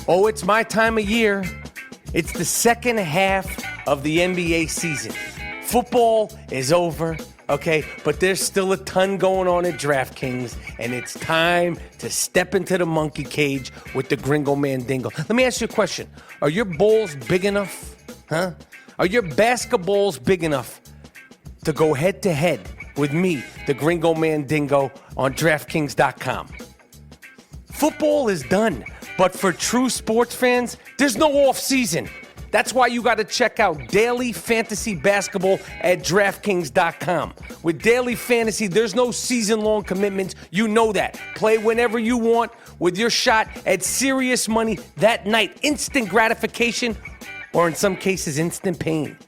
Oh, it's my time of year. It's the second half of the NBA season. Football is over, okay? But there's still a ton going on at DraftKings, and it's time to step into the monkey cage with the Gringo Mandingo. Let me ask you a question. Are your balls big enough? Huh? Are your basketballs big enough to go head-to-head with me, the Gringo Mandingo, on DraftKings.com? Football is done, but for true sports fans, there's no off-season. That's why you got to check out Daily Fantasy Basketball at DraftKings.com. With Daily Fantasy, there's no season-long commitments. You know that. Play whenever you want with your shot at serious money that night. Instant gratification, or in some cases, instant pain.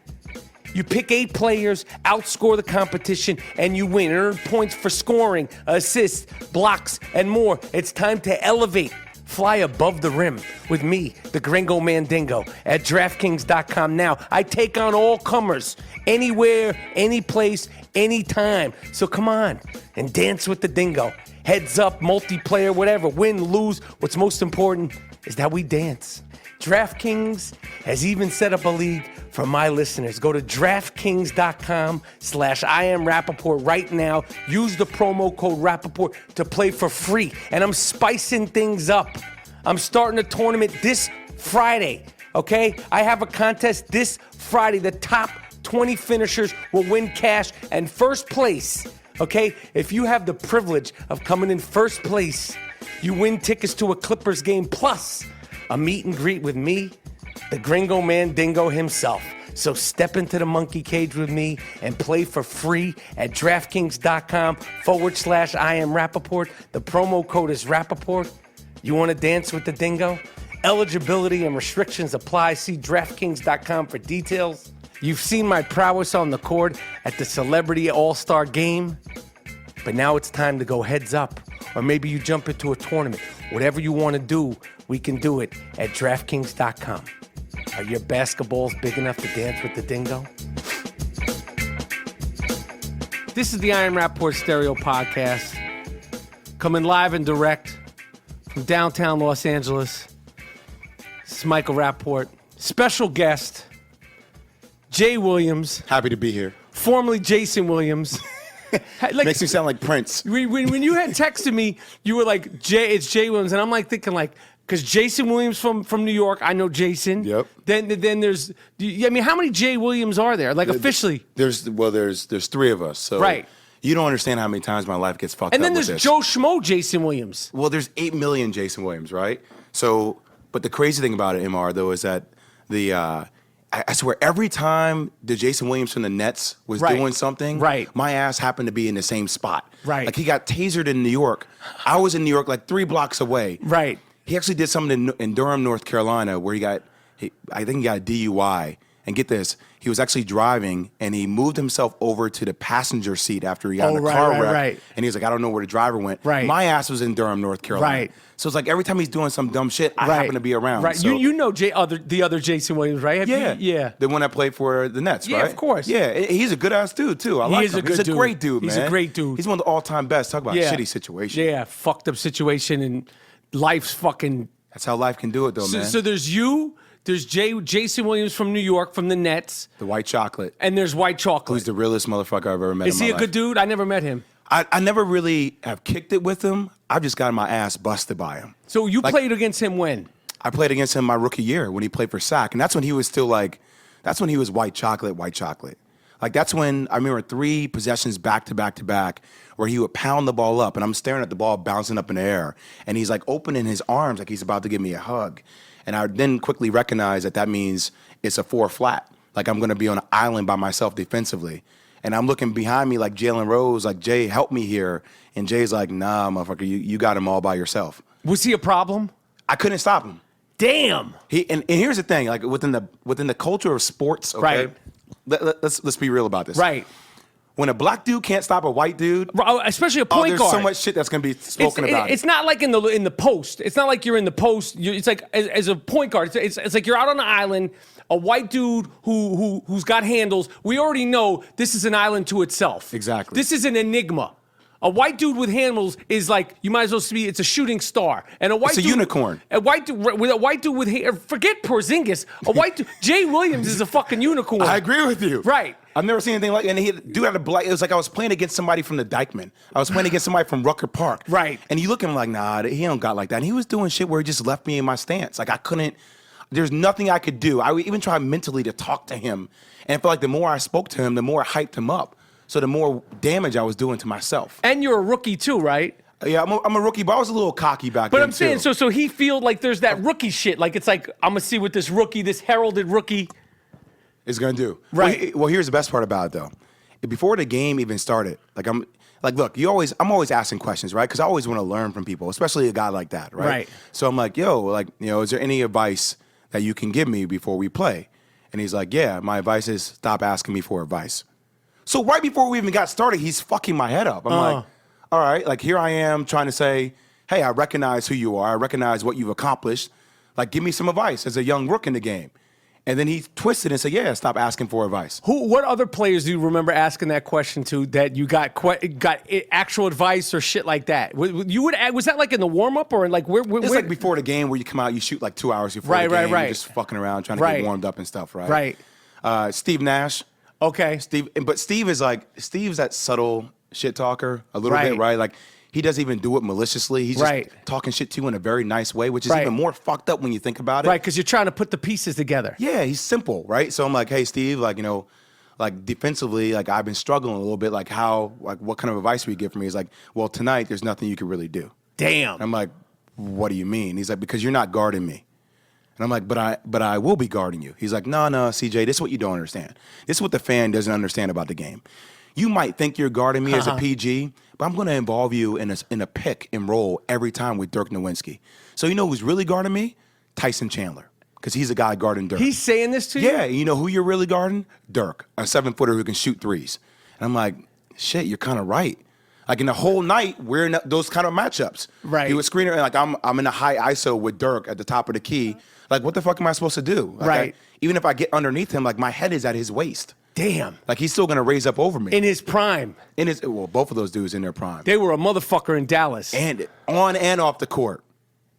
You pick 8 players, outscore the competition, and you win. Earn points for scoring, assists, blocks, and more. It's time to elevate. Fly above the rim with me, the Gringo Mandingo, at DraftKings.com now. I take on all comers, anywhere, any place, anytime. So come on and dance with the dingo. Heads up, multiplayer, whatever, win, lose. What's most important is that we dance. DraftKings has even set up a league for my listeners. Go to DraftKings.com/IamRapaport right now. Use the promo code Rapaport to play for free. And I'm spicing things up. I'm starting a tournament this Friday, okay? I have a contest this Friday. The top 20 finishers will win cash and first place, okay? If you have the privilege of coming in first place, you win tickets to a Clippers game plus a meet and greet with me, the Gringo Mandingo himself. So step into the monkey cage with me and play for free at DraftKings.com/IamRapaport. The promo code is Rapaport. You want to dance with the dingo? Eligibility and restrictions apply. See DraftKings.com for details. You've seen my prowess on the court at the Celebrity All-Star Game, but now it's time to go heads up. Or maybe you jump into a tournament. Whatever you want to do, we can do it at DraftKings.com. Are your basketballs big enough to dance with the dingo? This is the I Am Rapaport Stereo Podcast, coming live and direct from downtown Los Angeles. This is Michael Rapaport. Special guest, Jay Williams. Happy to be here. Formerly Jason Williams. Like, makes me sound like Prince. When you had texted me, you were like, it's Jay Williams. And I'm like thinking like, because Jason Williams from New York, I know Jason. Yep. Then there's, I mean, how many Jay Williams are there? Like officially? There's 3 of us. So right. You don't understand how many times my life gets fucked up. And then with there's this. Joe Schmo Jason Williams. Well, there's 8 million Jason Williams, right? So, but the crazy thing about it, MR, though, is that I swear, every time the Jason Williams from the Nets was doing something, my ass happened to be in the same spot. Right. Like he got tasered in New York. I was in New York like 3 blocks away. Right. He actually did something in Durham, North Carolina, where I think he got a DUI. And get this, he was actually driving, and he moved himself over to the passenger seat after he got in a car wreck. Right. And he was like, I don't know where the driver went. Right. My ass was in Durham, North Carolina. Right. So it's like every time he's doing some dumb shit, I happen to be around. Right. So, you know the other Jason Williams, right? Yeah. The one that played for the Nets, right? Yeah, of course. Yeah, he's a good-ass dude, too. I like him. He's a great dude, man. He's a great dude. He's one of the all-time best. Talk about a shitty situation. Yeah, fucked up situation, and life's fucking... That's how life can do it, though, man. So there's you, there's Jason Williams from New York, from the Nets. The White Chocolate. And there's White Chocolate. Who's the realest motherfucker I've ever met in my life. Is he a good dude? I never met him. I never really have kicked it with him. I've just gotten my ass busted by him. So you played against him when? I played against him my rookie year when he played for SAC. And that's when he was still like, that's when he was White Chocolate. Like that's when I remember 3 possessions back to back where he would pound the ball up and I'm staring at the ball bouncing up in the air. And he's like opening his arms like he's about to give me a hug. And I then quickly recognized that means it's a 4 flat. Like I'm going to be on an island by myself defensively. And I'm looking behind me like Jalen Rose, like, Jay, help me here. And Jay's like, nah, motherfucker, you got him all by yourself. Was he a problem? I couldn't stop him. Damn. And here's the thing, like within the culture of sports, okay? Right. Let's be real about this. Right. When a black dude can't stop a white dude, especially a point there's guard, so much shit that's gonna be spoken about. It's not like in the post. It's not like you're in the post. It's like as a point guard. It's like you're out on an island. A white dude who's got handles. We already know this is an island to itself. Exactly. This is an enigma. A white dude with handles is like, you might as well see it's a shooting star. And It's a unicorn. A white dude with forget Porzingis. A white dude, Jay Williams is a fucking unicorn. I agree with you. Right. I've never seen anything like it. And he dude had a black. It was like I was playing against somebody from the Dykeman. I was playing against somebody from Rucker Park. Right. And you look at him like, nah, he don't got like that. And he was doing shit where he just left me in my stance. Like I couldn't. There's nothing I could do. I would even try mentally to talk to him. And I feel like the more I spoke to him, the more I hyped him up. So the more damage I was doing to myself. And you're a rookie too, right? Yeah, I'm a rookie, but I was a little cocky back then. But I'm saying, too. so he feel like there's that rookie shit. Like it's like, I'm gonna see what this rookie, this heralded rookie is gonna do. Right. Well, here's the best part about it though. Before the game even started, look, I'm always asking questions, right? Because I always want to learn from people, especially a guy like that, right? Right. So I'm like, is there any advice that you can give me before we play? And he's like, yeah, my advice is stop asking me for advice. So right before we even got started, he's fucking my head up. I'm like, all right, like here I am trying to say, hey, I recognize who you are. I recognize what you've accomplished. Like, give me some advice as a young rook in the game. And then he twisted and said, yeah, stop asking for advice. What other players do you remember asking that question to that you got actual advice or shit like that? Was that like in the warm-up or like where? It's like before the game where you come out, you shoot like 2 hours before the game. Right. You're just fucking around trying to get warmed up and stuff, right? Right. Steve Nash. Okay. Steve's that subtle shit talker a little bit, right? Like he doesn't even do it maliciously. He's just talking shit to you in a very nice way, which is even more fucked up when you think about it. Right, because you're trying to put the pieces together. Yeah, he's simple, right? So I'm like, hey, Steve, like, like defensively, like I've been struggling a little bit. Like what kind of advice would you give for me? He's like, well, tonight there's nothing you can really do. Damn. And I'm like, what do you mean? He's like, because you're not guarding me. And I'm like, but I will be guarding you. He's like, no, CJ, this is what you don't understand. This is what the fan doesn't understand about the game. You might think you're guarding me as a PG, but I'm going to involve you in a pick and roll every time with Dirk Nowitzki. So you know who's really guarding me? Tyson Chandler, because he's a guy guarding Dirk. He's saying this to you? Yeah, you know who you're really guarding? Dirk, a 7-footer who can shoot threes. And I'm like, shit, you're kind of right. Like in the whole night, we're in those kind of matchups. Right. He was screener, and like I'm in a high ISO with Dirk at the top of the key. Like, what the fuck am I supposed to do? Like, right. Even if I get underneath him, like my head is at his waist. Damn. Like he's still gonna raise up over me. In his prime. Both of those dudes in their prime. They were a motherfucker in Dallas. And on and off the court.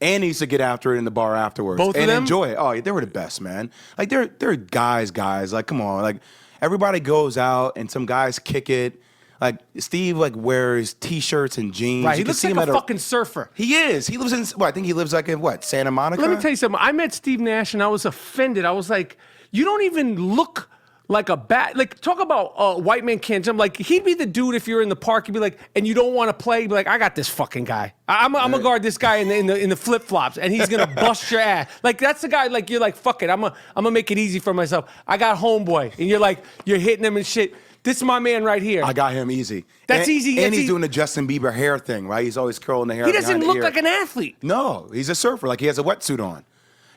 And he used to get after it in the bar afterwards. Both of them? And enjoy it. Oh, they were the best, man. Like they're guys. Like, come on. Like everybody goes out and some guys kick it. Like Steve wears t-shirts and jeans. Right, he looks like a fucking surfer. He is. He lives in, I think he lives like in Santa Monica? Let me tell you something. I met Steve Nash and I was offended. I was like, you don't even look like a bat. Like, talk about white man can't jump. Like, he'd be the dude if you're in the park, you'd be like, and you don't want to play, you'd be like, I got this fucking guy. I'm gonna guard this guy in the flip-flops and he's gonna bust your ass. Like, that's the guy, like, you're like, fuck it, I'm gonna make it easy for myself. I got homeboy. And you're like, you're hitting him and shit. This is my man right here. I got him easy. That's easy. And he's doing the Justin Bieber hair thing, right? He's always curling the hair. He doesn't look ear. like an athlete. No, he's a surfer. Like he has a wetsuit on.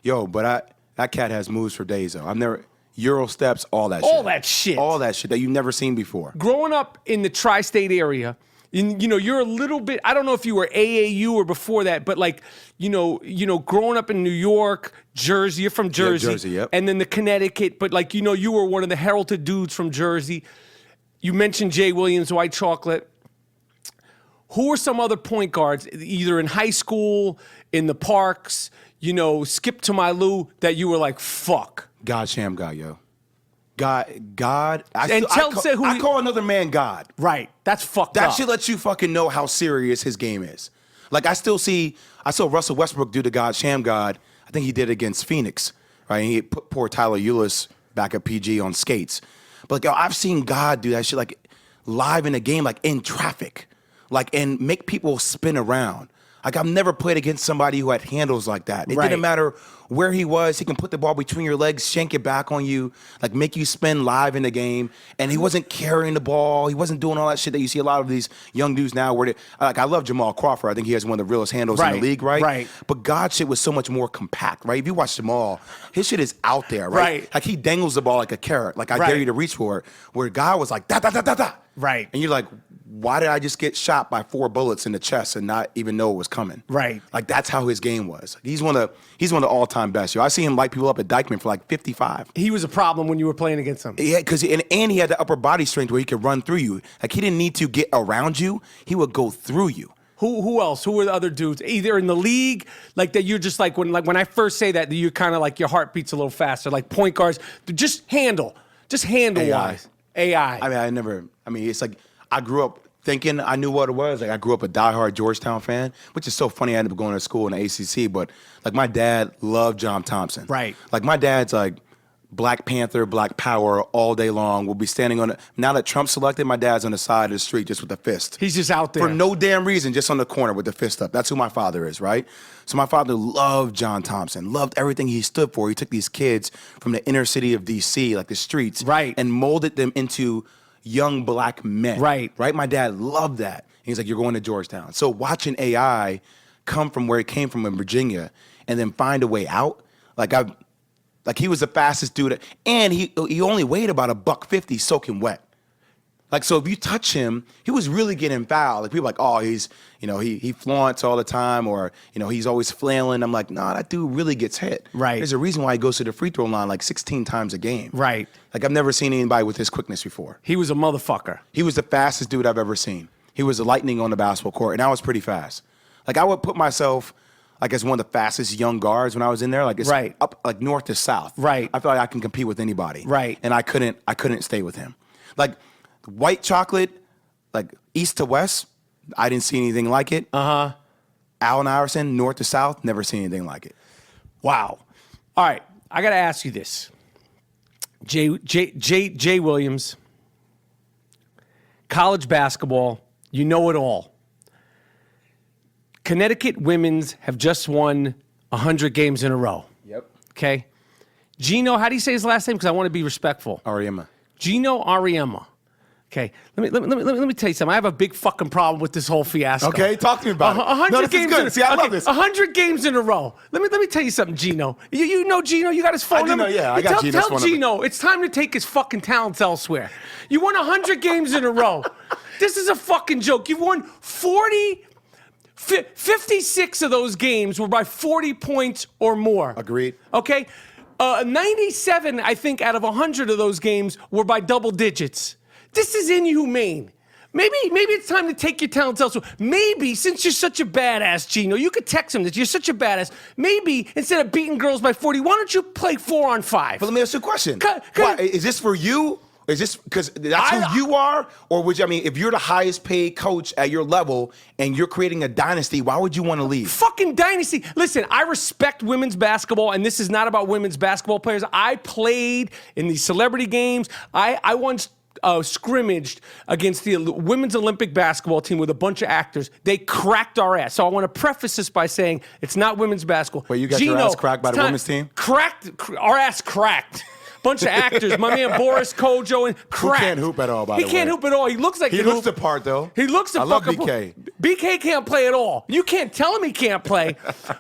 Yo, but that cat has moves for days though. I've never Euro steps, all that shit. All that shit that you've never seen before. Growing up in the tri-state area, you're a little bit, I don't know if you were AAU or before that, but like, growing up in New York, Jersey, you're from Jersey. Yeah, Jersey, yep. And then the Connecticut, but like, you were one of the heralded dudes from Jersey. You mentioned Jay Williams, White Chocolate. Who are some other point guards, either in high school, in the parks, Skip to my Lou, that you were like, fuck? God, Sham God, yo. God. I call another man God. Right. That's fucked up. up. That should let you fucking know how serious his game is. Like, I saw Russell Westbrook do the God, Sham God. I think he did against Phoenix, right? He put poor Tyler Ulis back at PG on skates. But like, yo, I've seen God do that shit like live in a game, like in traffic, like and make people spin around. Like I've never played against somebody who had handles like that. It didn't matter where he was. He can put the ball between your legs, shank it back on you, like make you spin live in the game. And he wasn't carrying the ball. He wasn't doing all that shit that you see a lot of these young dudes now where I love Jamal Crawford. I think he has one of the realest handles in the league, right? Right. But God's shit was so much more compact, right? If you watch Jamal, his shit is out there, right? Like he dangles the ball like a carrot, like I dare you to reach for it, where God was like, da, da, da, da, da. Right. And you're like, why did I just get shot by 4 bullets in the chest and not even know it was coming? Right. Like that's how his game was. He's one of the all-time all-time best. Yo, I see him light people up at Dykeman for like 55. He was a problem when you were playing against him. Yeah, because and he had the upper body strength where he could run through you. Like he didn't need to get around you; he would go through you. Who else? Who were the other dudes? Either in the league, like that you're just like when I first say that, you're kind of like your heart beats a little faster. Like point guards, just handle wise. AI. I mean, it's like I grew up thinking I knew what it was. Like I grew up a diehard Georgetown fan, which is so funny. I ended up going to school in the ACC, but like my dad loved John Thompson. Right. Like my dad's like Black Panther, Black Power all day long. We'll be standing on it. Now that Trump's elected, my dad's on the side of the street just with a fist. He's just out there. For no damn reason, just on the corner with the fist up. That's who my father is, right? So my father loved John Thompson, loved everything he stood for. He took these kids from the inner city of D.C., like the streets, right, and molded them into young black men. Right. My dad loved that. He's like, you're going to Georgetown. So watching AI come from where he came from in Virginia and then find a way out, like he was the fastest dude, and he only weighed about $150 soaking wet. Like, so if you touch him, he was really getting fouled. Like people are like, oh, he's, he flaunts all the time, or, he's always flailing. I'm like, nah, that dude really gets hit. Right. There's a reason why he goes to the free throw line like 16 times a game. Right. Like I've never seen anybody with his quickness before. He was a motherfucker. He was the fastest dude I've ever seen. He was the lightning on the basketball court, and I was pretty fast. Like I would put myself like as one of the fastest young guards when I was in there. Like it's up like north to south. Right. I feel like I can compete with anybody. Right. And I couldn't stay with him. Like white chocolate, like east to west, I didn't see anything like it. Allen Iverson, north to south, never seen anything like it. Wow. All right, I got to ask you this. Jay Williams, college basketball, you know it all. Connecticut women's have just won 100 games in a row. Yep. Okay? Gino, how do you say his last name? Because I want to be respectful. Ariema. Gino Ariema. Okay, let me tell you something. I have a big fucking problem with this whole fiasco. Okay, talk to me about it. 100 no, this games. is good. See, I love this. 100 games in a row. Let me tell you something, Gino. You know Gino. You got his phone number. I got Gino's Tell Gino it's time to take his fucking talents elsewhere. You won 100 games in a row. This is a fucking joke. You've won 56 of those games were by 40 points or more. Agreed. Okay, 97, I think, out of 100 of those games were by double digits. This is inhumane. Maybe it's time to take your talents elsewhere. Maybe, since you're such a badass, Gino, you could text him that you're such a badass. Maybe, instead of beating girls by 40, why don't you play 4-on-5? But let me ask you a question. Why, is this for you? Is this because that's who you are? Or would you, if you're the highest paid coach at your level and you're creating a dynasty, why would you want to leave? Fucking dynasty. Listen, I respect women's basketball, and this is not about women's basketball players. I played in these celebrity games. I once scrimmaged against the women's Olympic basketball team with a bunch of actors. They cracked our ass. So I want to preface this by saying it's not women's basketball. Wait, you got your ass cracked by the women's team? Our ass cracked. Bunch of actors. My man Boris Kojo and cracked. He can't hoop at all, by the way. He can't hoop at all. He looks like he looks the part, though. He looks the I love BK. BK can't play at all. You can't tell him he can't play.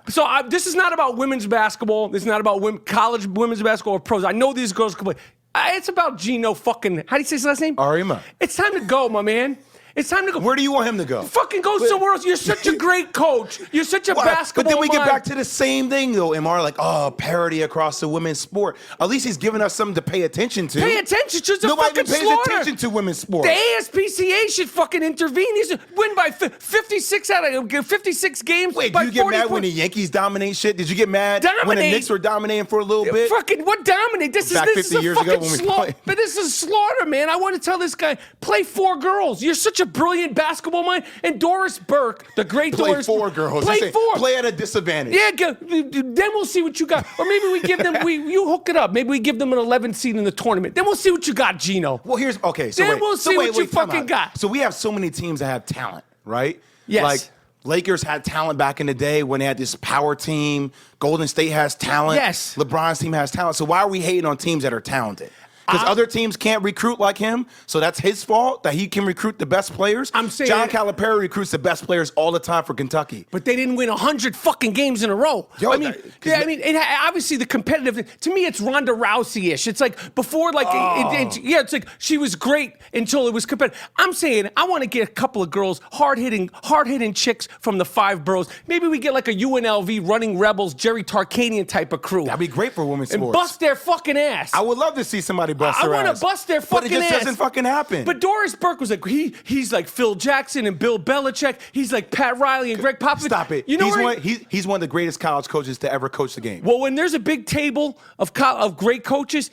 So this is not about women's basketball. This is not about college women's basketball or pros. I know these girls can play. It's about Gino fucking, how do you say his last name? Ariema. It's time to go, my man. It's time to go. Where do you want him to go? Fucking go somewhere else. You're such a great coach. You're such a basketball But then we mind. get back to the same thing, though, MR, like, parity across the women's sport. At least he's giving us something to pay attention to. Pay attention to the Nobody fucking pays slaughter. attention to women's sport. The ASPCA should fucking intervene. He should win by 56 out of 56 games. Wait, by do you get 40 mad when the Yankees dominate shit? Did you get mad when the Knicks were dominating for a little bit? Fucking what dominate? This Back is 50 a years ago fucking when we slaughter. played. But this is slaughter, man. I want to tell this guy, play 4 girls. You're such a brilliant basketball mind. And Doris Burke, the great Doris Burke. Play 4 girls. Play 4. Play at a disadvantage. Yeah, then we'll see what you got. Or maybe we give them, you hook it up. Maybe we give them an 11th seed in the tournament. Then we'll see what you got, Gino. Well, we'll see what you fucking got. So we have so many teams that have talent, right? Yes. Like Lakers had talent back in the day when they had this power team. Golden State has talent. Yes. LeBron's team has talent. So why are we hating on teams that are talented? because other teams can't recruit like him, so that's his fault that he can recruit the best players. I'm saying John Calipari recruits the best players all the time for Kentucky. But they didn't win 100 fucking games in a row. Yo, obviously the competitive. To me, it's Ronda Rousey-ish. It's like before, like it's like she was great until it was competitive. I'm saying I want to get a couple of girls, hard hitting chicks from the 5 boroughs. Maybe we get like a UNLV Running Rebels, Jerry Tarkanian type of crew. That'd be great for women's sports. And bust their fucking ass. I would love to see somebody bust their ass. I want to bust their fucking ass. But it just doesn't fucking happen. But Doris Burke was like, he's like Phil Jackson and Bill Belichick. He's like Pat Riley and Greg Popovich. Stop it. You know he's one of the greatest college coaches to ever coach the game. Well, when there's a big table of great coaches,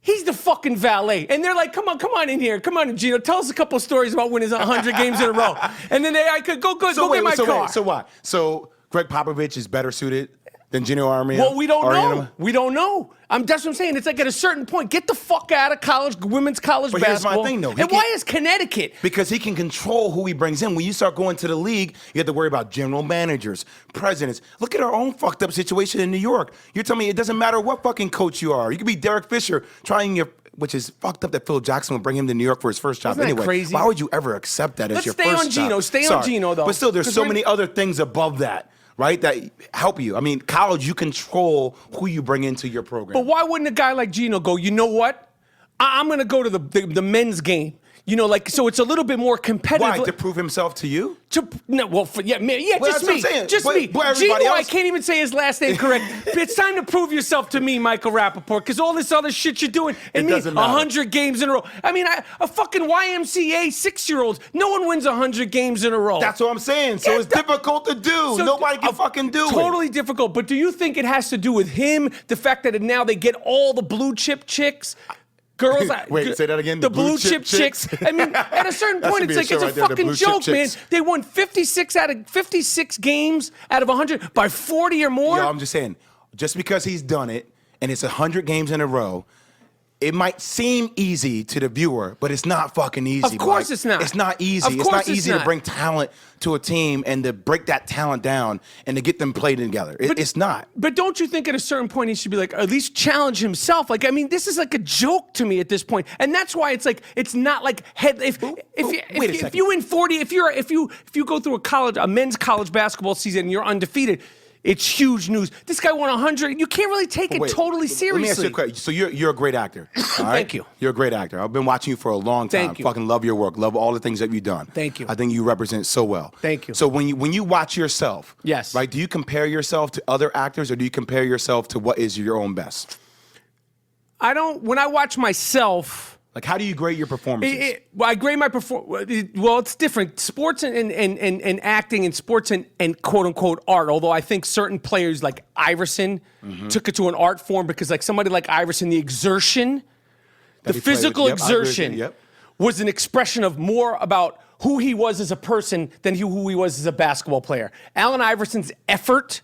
he's the fucking valet. And they're like, come on in here. Come on in, Gino. Tell us a couple of stories about winning 100 games in a row. And then I could go get my car. So what? So Greg Popovich is better suited than Gino Auriemma? Well, we don't know. We don't know. That's what I'm saying. It's like at a certain point, get the fuck out of college, women's college basketball. Here's my thing, though. And why is Connecticut? Because he can control who he brings in. When you start going to the league, you have to worry about general managers, presidents. Look at our own fucked up situation in New York. You're telling me it doesn't matter what fucking coach you are. You could be Derek Fisher which is fucked up that Phil Jackson would bring him to New York for his first job. Isn't that anyway. Crazy? Why would you ever accept that as your first job? Let's stay on Gino. Stay on Gino, though. But still, there's so many other things above that. Right, that help you. I mean, college, you control who you bring into your program. But why wouldn't a guy like Gino go, you know what? I'm going to go to the men's game. You know, like, so it's a little bit more competitive. Why, to prove himself to you? Just me. Well, Just me. Gino, I can't even say his last name correct. It's time to prove yourself to me, Michael Rapaport, because all this other shit you're doing, and me, 100 games in a row. I mean, a fucking YMCA 6-year-olds, no one wins 100 games in a row. That's what I'm saying. So it's difficult to do. So nobody can fucking do it. Totally difficult. But do you think it has to do with him, the fact that now they get all the blue chip chicks? Girls, wait, say that again. The blue chip chicks. I mean, at a certain point, it's like it's a fucking joke, man. They won 56 games out of 100 by 40 or more. Yo, I'm just saying, just because he's done it and it's 100 games in a row, it might seem easy to the viewer, but it's not fucking easy. Of course it's not. It's not easy. It's not easy to bring talent to a team and to break that talent down and to get them played together. It's not. But don't you think at a certain point he should be like, at least challenge himself? Like, I mean, this is like a joke to me at this point. And that's why it's like, it's not like if you win 40, if you go through a men's college basketball season and you're undefeated, it's huge news. This guy won 100. You can't really take it totally seriously. Let me ask you a question. So you're a great actor. All right? Thank you. You're a great actor. I've been watching you for a long time. Thank you. Fucking love your work. Love all the things that you've done. Thank you. I think you represent so well. Thank you. So when you watch yourself, yes, right? Do you compare yourself to other actors, or do you compare yourself to what is your own best? I don't. When I watch myself. Like, how do you grade your performances? I grade my performance. Well, it's different. Sports and acting and sports and quote-unquote art, although I think certain players like Iverson took it to an art form because like somebody like Iverson, the exertion, the physical exertion was an expression of more about who he was as a person than who he was as a basketball player. Allen Iverson's effort.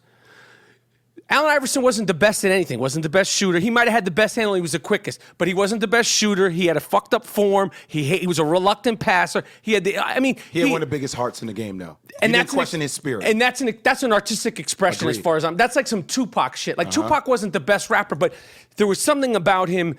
Allen Iverson wasn't the best at anything, wasn't the best shooter. He might have had the best handle, he was the quickest, but he wasn't the best shooter. He had a fucked up form. He was a reluctant passer. He had one of the biggest hearts in the game, though. And you didn't question his spirit. And that's an artistic expression. Agreed. As far as that's like some Tupac shit. Like Tupac wasn't the best rapper, but there was something about him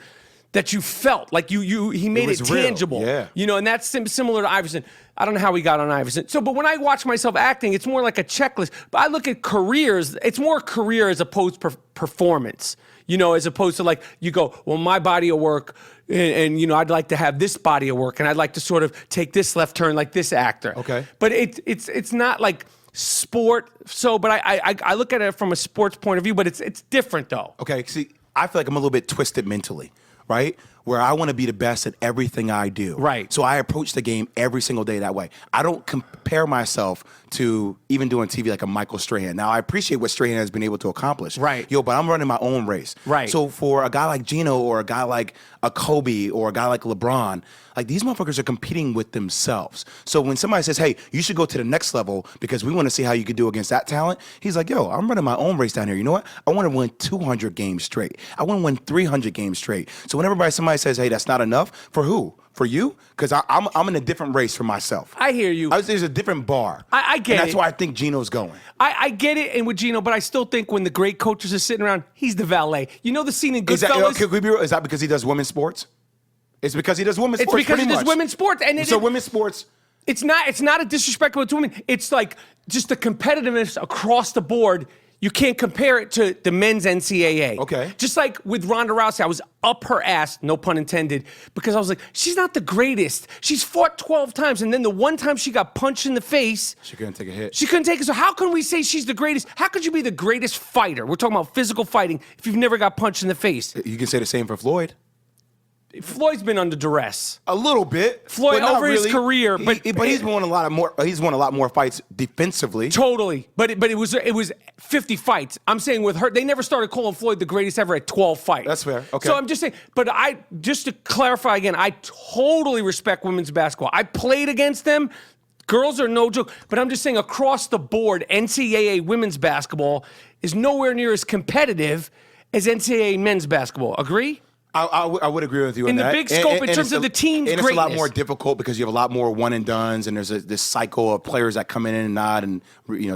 that you felt like he made it tangible. Yeah. You know, and that's similar to Iverson. I don't know how he got on Iverson. So, but when I watch myself acting, it's more like a checklist. But I look at careers, it's more career as opposed to performance. You know, as opposed to like, you go, well, my body of work, and you know, I'd like to have this body of work, and I'd like to sort of take this left turn like this actor. Okay. But it's not like sport. So, but I look at it from a sports point of view, but it's different though. Okay, see, I feel like I'm a little bit twisted mentally, right? Where I want to be the best at everything I do. Right. So I approach the game every single day that way. I don't compare myself to even doing TV like a Michael Strahan. Now, I appreciate what Strahan has been able to accomplish. Right. Yo, but I'm running my own race. Right. So for a guy like Gino or a guy like a Kobe or a guy like LeBron, like these motherfuckers are competing with themselves. So when somebody says, hey, you should go to the next level because we want to see how you could do against that talent, he's like, yo, I'm running my own race down here. You know what? I want to win 200 games straight. I want to win 300 games straight. So whenever somebody says, hey, that's not enough, for who? For you? Because I'm in a different race for myself. I hear you. There's a different bar. I get it. And that's why I think Gino's going. I get it, and with Gino, but I still think when the great coaches are sitting around, he's the valet. You know the scene in Goodfellas? Is that because he does women's sports? It's because he does women's It's sports. because he pretty does much. women's sports. And So women's sports. It's not a disrespect to women. It's like just the competitiveness across the board. You can't compare it to the men's NCAA. Okay. Just like with Ronda Rousey, I was up her ass, no pun intended, because I was like, she's not the greatest. She's fought 12 times, and then the one time she got punched in the face, She couldn't take a hit. she couldn't take it. So how can we say she's the greatest? How could you be the greatest fighter? We're talking about physical fighting if you've never got punched in the face. You can say the same for Floyd. Floyd's been under duress. A little bit. Floyd but not over his really. career, but he's won a lot more. He's won a lot more fights defensively. Totally, but it was 50 fights. I'm saying with her, they never started calling Floyd the greatest ever at 12 fights. That's fair. Okay. So I'm just saying, but just to clarify again, I totally respect women's basketball. I played against them. Girls are no joke, but I'm just saying across the board, NCAA women's basketball is nowhere near as competitive as NCAA men's basketball. Agree? I would agree with you on that. In the big scope, in terms of the team's and it's a lot greatness. more difficult because you have a lot more one and dones, and there's this cycle of players that come in and out, and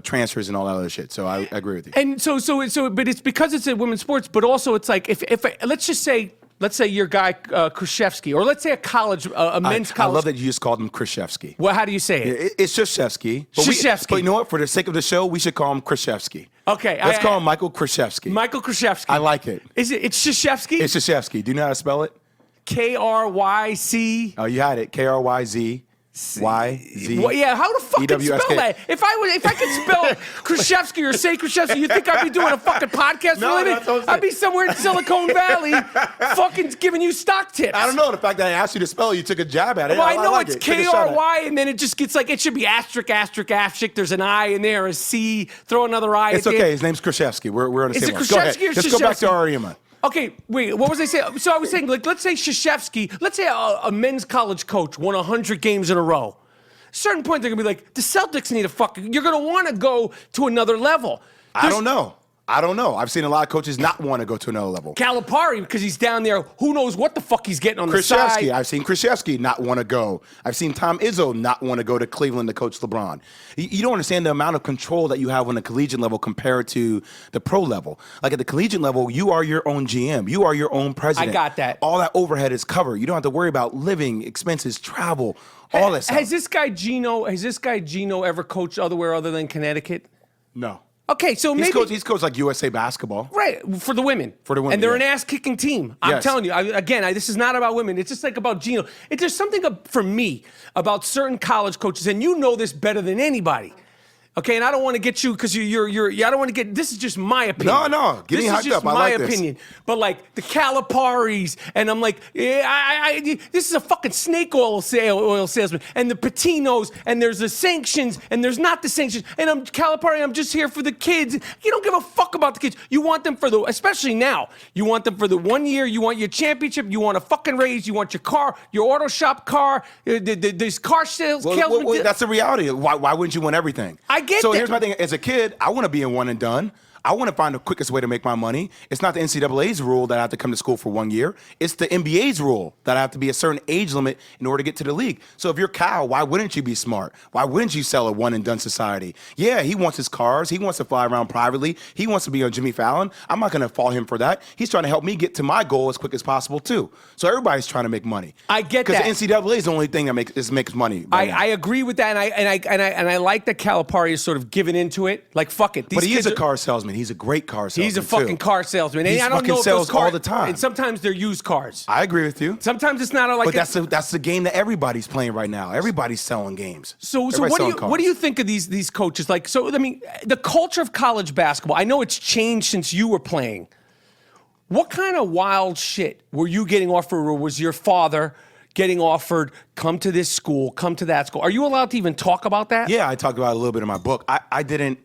transfers and all that other shit. So I agree with you. And but it's because it's a women's sports, but also it's like if let's say your guy Kryzewski, or let's say a men's college. I love that you just called him Kryzewski. Well, how do you say it? It's Krzyzewski. But you know what? For the sake of the show, we should call him Kryzewski. Okay. Let's call him Michael Kryzewski. Michael Kryzewski. I like it. It's Krzyzewski? It's Krzyzewski. Do you know how to spell it? Kryc. Oh, you had it. KryzYZ. Well, yeah, how the fuck can you spell that? If I could spell Kryzewski or say Kryzewski, you think I'd be doing a fucking podcast for a living? that's what I'm saying. I'd be somewhere in Silicon Valley fucking giving you stock tips. I don't know. The fact that I asked you to spell it, you took a jab at it. Well, I know like it's it. Take a shot at it. Kryy, and then it just gets like, it should be asterisk, asterisk, asterisk. There's an I in there, a C, throw another I It's at the okay. end. His name's Krzyzewski. We're on the Is same it one. Go ahead. Krzyzewski or Let's go back to Krzyzewski? our argument. Okay, wait, what was I saying? So I was saying, like, let's say Krzyzewski, let's say a men's college coach won 100 games in a row. At a certain point, they're going to be like, the Celtics need you're going to want to go to another level. I don't know. I've seen a lot of coaches not want to go to another level. Calipari, because he's down there, who knows what the fuck he's getting on the side. I've seen Krzyzewski not want to go. I've seen Tom Izzo not want to go to Cleveland to coach LeBron. You don't understand the amount of control that you have on the collegiate level compared to the pro level. Like at the collegiate level, you are your own GM. You are your own president. I got that. All that overhead is covered. You don't have to worry about living expenses, travel, all that stuff. Has this guy Gino ever coached other than Connecticut? No. Okay, so maybe He's coached like USA basketball. right for the women. And they're an ass-kicking team. I'm Yes. telling you. This is not about women. It's just like about Gino. There's something for me about certain college coaches, and you know this better than anybody. Okay, and I don't want to get you because I don't want to get. This is just my opinion. No, get me hyped up. I like this. This is just my opinion. But like the Caliparis, and I'm like, this is a fucking snake oil salesman, and the Patinos, and there's the sanctions, and there's not the sanctions, and I'm Calipari. I'm just here for the kids. You don't give a fuck about the kids. You want them especially now. You want them for the 1 year. You want your championship. You want a fucking raise. You want your car, your auto shop car. This car sales. Well, that's the reality. Why wouldn't you want everything? I get so that. Here's my thing. As a kid, I want to be in one and done. I want to find the quickest way to make my money. It's not the NCAA's rule that I have to come to school for 1 year. It's the NBA's rule that I have to be a certain age limit in order to get to the league. So if you're Cal, why wouldn't you be smart? Why wouldn't you sell a one and done society? Yeah, he wants his cars. He wants to fly around privately. He wants to be on Jimmy Fallon. I'm not going to fault him for that. He's trying to help me get to my goal as quick as possible too. So everybody's trying to make money. I get that. Because the NCAA is the only thing that makes money. I agree with that, and I like that Calipari is sort of giving into it. Like, fuck it. But he is a car salesman. He's a great car salesman. He's a fucking car salesman. And He I don't know if sells those cars, all the time. And sometimes they're used cars. I agree with you. Sometimes it's not like. But that's the game that everybody's playing right now. Everybody's selling games. So Everybody's what do you think of these coaches? Like, so I mean, the culture of college basketball. I know it's changed since you were playing. What kind of wild shit were you getting offered, or was your father getting offered? Come to this school, come to that school. Are you allowed to even talk about that? Yeah, I talk about it a little bit in my book. I didn't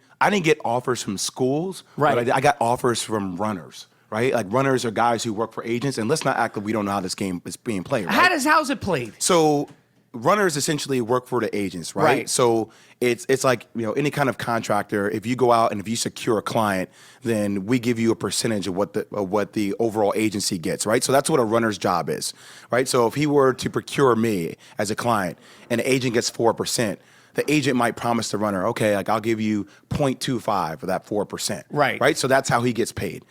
get offers from schools, right? But I got offers from runners, right? Like runners are guys who work for agents, and let's not act like we don't know how this game is being played. Right? How's it played? So runners essentially work for the agents, right? So it's like, any kind of contractor. If you go out and if you secure a client, then we give you a percentage of what the overall agency gets, right? So that's what a runner's job is, right? So if he were to procure me as a client and the agent gets 4%, the agent might promise the runner, okay, like I'll give you 0.25 of that 4%. Right. Right? So that's how he gets paid.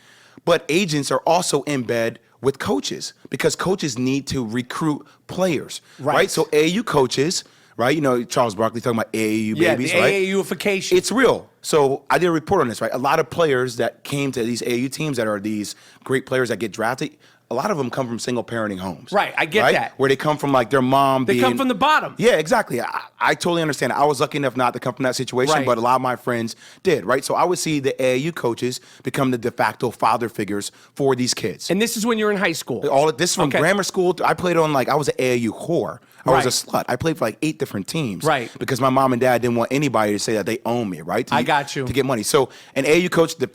But agents are also in bed with coaches because coaches need to recruit players, right? So AAU coaches, right? You know, Charles Barkley talking about AAU babies, the right? AAU-ification. It's real. So I did a report on this, right? A lot of players that came to these AAU teams that are these great players that get drafted, a lot of them come from single-parenting homes. Right, I get that. Where they come from, like, their mom They come from the bottom. Yeah, exactly. I totally understand. I was lucky enough not to come from that situation, Right. but a lot of my friends did, right? So I would see the AAU coaches become the de facto father figures for these kids. And this is when you're in high school. All of this is from Okay. grammar school. I played on, like, I was an AAU whore. I was a Right. slut. I played for like 8 different teams. Right. Because my mom and dad didn't want anybody to say that they own me, right? I got you. To get money. So an AAU coach, de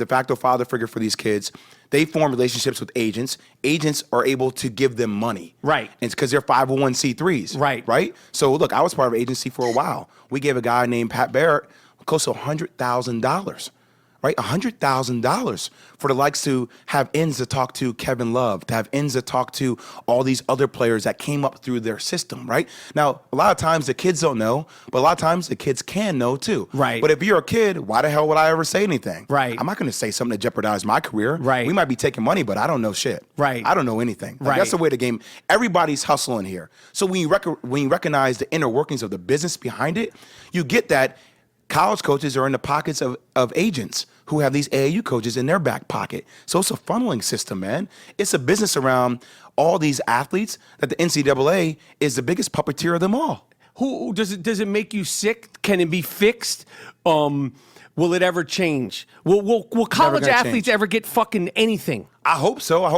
facto father figure for these kids, they form relationships with agents. Agents are able to give them money. Right. And it's because they're 501c3s. Right. Right? So look, I was part of an agency for a while. We gave a guy named Pat Barrett close to $100,000. Right, $100,000 for the likes to have ends to talk to Kevin Love, to have ends to talk to all these other players that came up through their system, right? Now, a lot of times the kids don't know, but a lot of times the kids can know too. Right. But if you're a kid, why the hell would I ever say anything? Right. I'm not going to say something to jeopardize my career. Right. We might be taking money, but I don't know shit. Right. I don't know anything. Like, Right. That's the way the game. Everybody's hustling here. So when you recognize the inner workings of the business behind it, you get that college coaches are in the pockets of agents who have these AAU coaches in their back pocket. So it's a funneling system, man. It's a business around all these athletes that the NCAA is the biggest puppeteer of them all. Who does it make you sick? Can it be fixed? Will it ever change? Will college gonna athletes change. ever get fucking anything? I hope so. I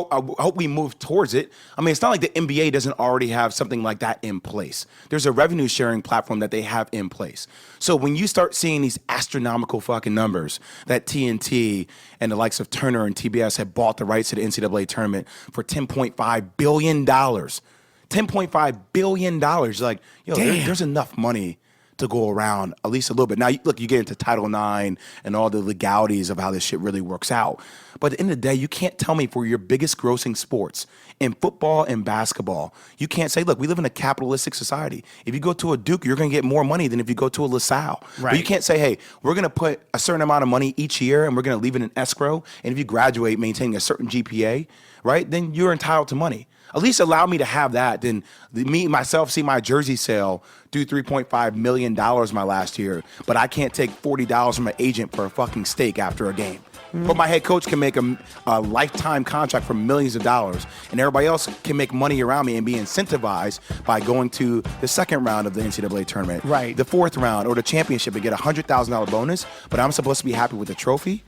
hope we move towards it. I mean, it's not like the NBA doesn't already have something like that in place. There's a revenue sharing platform that they have in place. So when you start seeing these astronomical fucking numbers that TNT and the likes of Turner and TBS have bought the rights to the NCAA tournament for $10.5 billion. $10.5 billion. Like, yo, there's enough money to go around at least a little bit. Now, look, you get into Title IX and all the legalities of how this shit really works out. But at the end of the day, you can't tell me for your biggest grossing sports in football and basketball, you can't say, look, we live in a capitalistic society. If you go to a Duke, you're going to get more money than if you go to a LaSalle. Right. But you can't say, hey, we're going to put a certain amount of money each year and we're going to leave it in escrow. And if you graduate maintaining a certain GPA, right, then you're entitled to money. At least allow me to have that. Then me, myself, see my jersey sale do $3.5 million my last year, but I can't take $40 from an agent for a fucking steak after a game. But my head coach can make a lifetime contract for millions of dollars, and everybody else can make money around me and be incentivized by going to the second round of the NCAA tournament, Right. the fourth round, or the championship and get a $100,000 bonus, but I'm supposed to be happy with the trophy?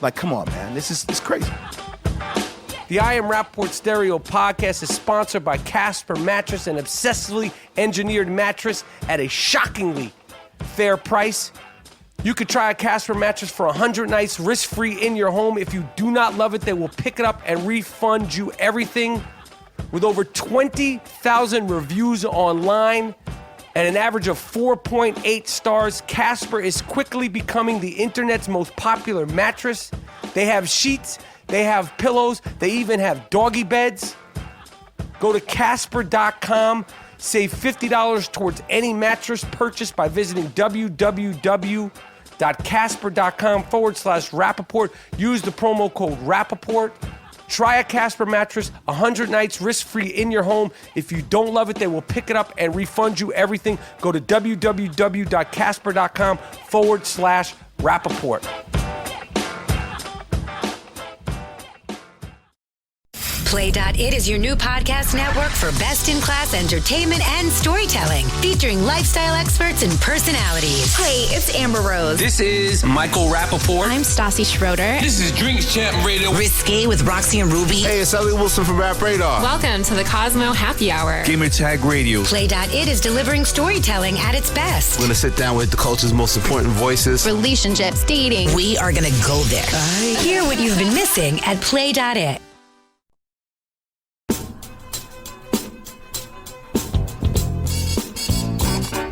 Like, come on, man. This is crazy. The I Am Rapaport Stereo podcast is sponsored by Casper Mattress, an obsessively engineered mattress at a shockingly fair price. You could try a Casper mattress for 100 nights risk-free in your home. If you do not love it, they will pick it up and refund you everything. With over 20,000 reviews online and an average of 4.8 stars, Casper is quickly becoming the internet's most popular mattress. They have sheets, they have pillows, they even have doggy beds. Go to Casper.com, save $50 towards any mattress purchased by visiting www.casper.com/Rapaport. Use the promo code Rapaport. Try a Casper mattress, 100 nights risk-free in your home. If you don't love it, they will pick it up and refund you everything. Go to www.casper.com/Rapaport. Play.it is your new podcast network for best-in-class entertainment and storytelling, featuring lifestyle experts and personalities. Hey, it's Amber Rose. This is Michael Rapaport. I'm Stassi Schroeder. This is Drinks Champ Radio. Risque with Roxy and Ruby. Hey, it's Elliot Wilson from Rap Radar. Welcome to the Cosmo Happy Hour. Gamer Tag Radio. Play.it is delivering storytelling at its best. We're going to sit down with the culture's most important voices. Relationships, dating. We are going to go there. Hear what you've been missing at Play.it.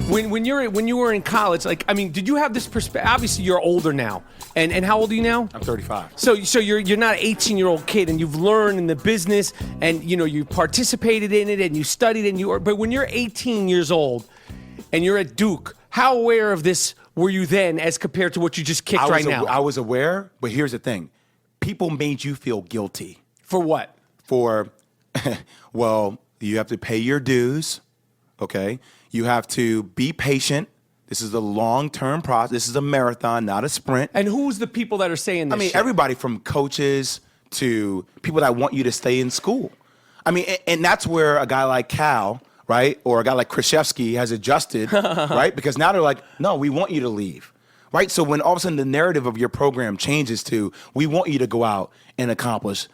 When you were in college, like, I mean, did you have this perspective? Obviously, you're older now, and how old are you now? I'm 35. So you're not an 18-year-old kid, and you've learned in the business, and you participated in it, and you studied, but when you're 18 years old, and you're at Duke, how aware of this were you then, as compared to what you just kicked right now? I was aware, but here's the thing: people made you feel guilty. For what? for, well, you have to pay your dues, okay? You have to be patient. This is a long-term process. This is a marathon, not a sprint. And who's the people that are saying this shit? Everybody from coaches to people that want you to stay in school. And that's where a guy like Cal, right, or a guy like Kryzewski has adjusted, right? Because now they're like, no, we want you to leave, right? So when all of a sudden the narrative of your program changes to, we want you to go out and accomplish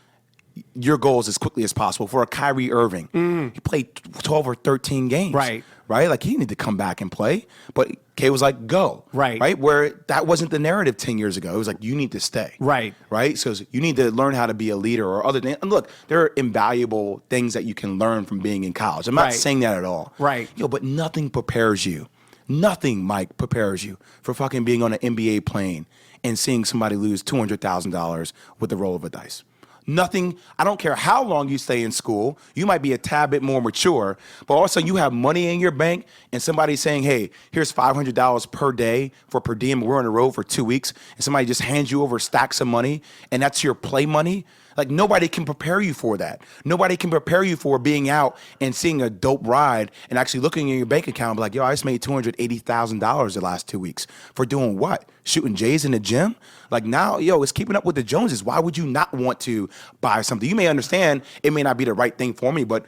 your goals as quickly as possible. For a Kyrie Irving, he played 12 or 13 games. Right. Like, he needed to come back and play. But K was like, go. Right? Where that wasn't the narrative 10 years ago. It was like, you need to stay. Right? So you need to learn how to be a leader or other things. And look, there are invaluable things that you can learn from being in college. I'm not saying that at all. But nothing prepares you. Nothing, Mike, prepares you for fucking being on an NBA plane and seeing somebody lose $200,000 with the roll of a dice. Nothing, I don't care how long you stay in school, you might be a tad bit more mature, but also you have money in your bank and somebody's saying, hey, here's $500 per day for per diem, we're on the road for 2 weeks, and somebody just hands you over stacks of money and that's your play money. Like, nobody can prepare you for that. Nobody can prepare you for being out and seeing a dope ride and actually looking in your bank account and be like, yo, I just made $280,000 the last 2 weeks. For doing what? Shooting J's in the gym? Like, now, it's keeping up with the Joneses. Why would you not want to buy something? You may understand it may not be the right thing for me, but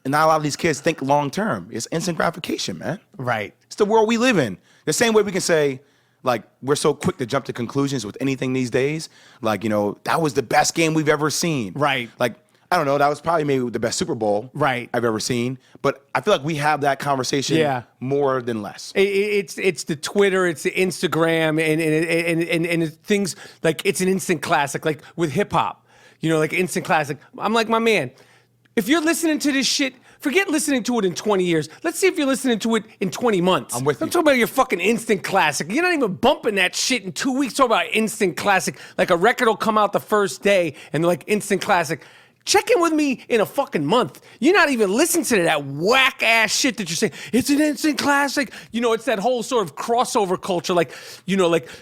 not a lot of these kids think long term. It's instant gratification, man. Right. It's the world we live in. The same way we can say, like, we're so quick to jump to conclusions with anything these days. Like, that was the best game we've ever seen. Right. Like, I don't know, that was probably maybe the best Super Bowl I've ever seen. But I feel like we have that conversation more than less. It's the Twitter, it's the Instagram, and things like it's an instant classic, like with hip hop, like instant classic. I'm like, my man, if you're listening to this shit, forget listening to it in 20 years. Let's see if you're listening to it in 20 months. I'm with you. I'm talking about your fucking instant classic. You're not even bumping that shit in 2 weeks. Talk about instant classic. Like, a record will come out the first day and they're like, instant classic. Check in with me in a fucking month. You're not even listening to that whack ass shit that you're saying. It's an instant classic. It's that whole sort of crossover culture. Like,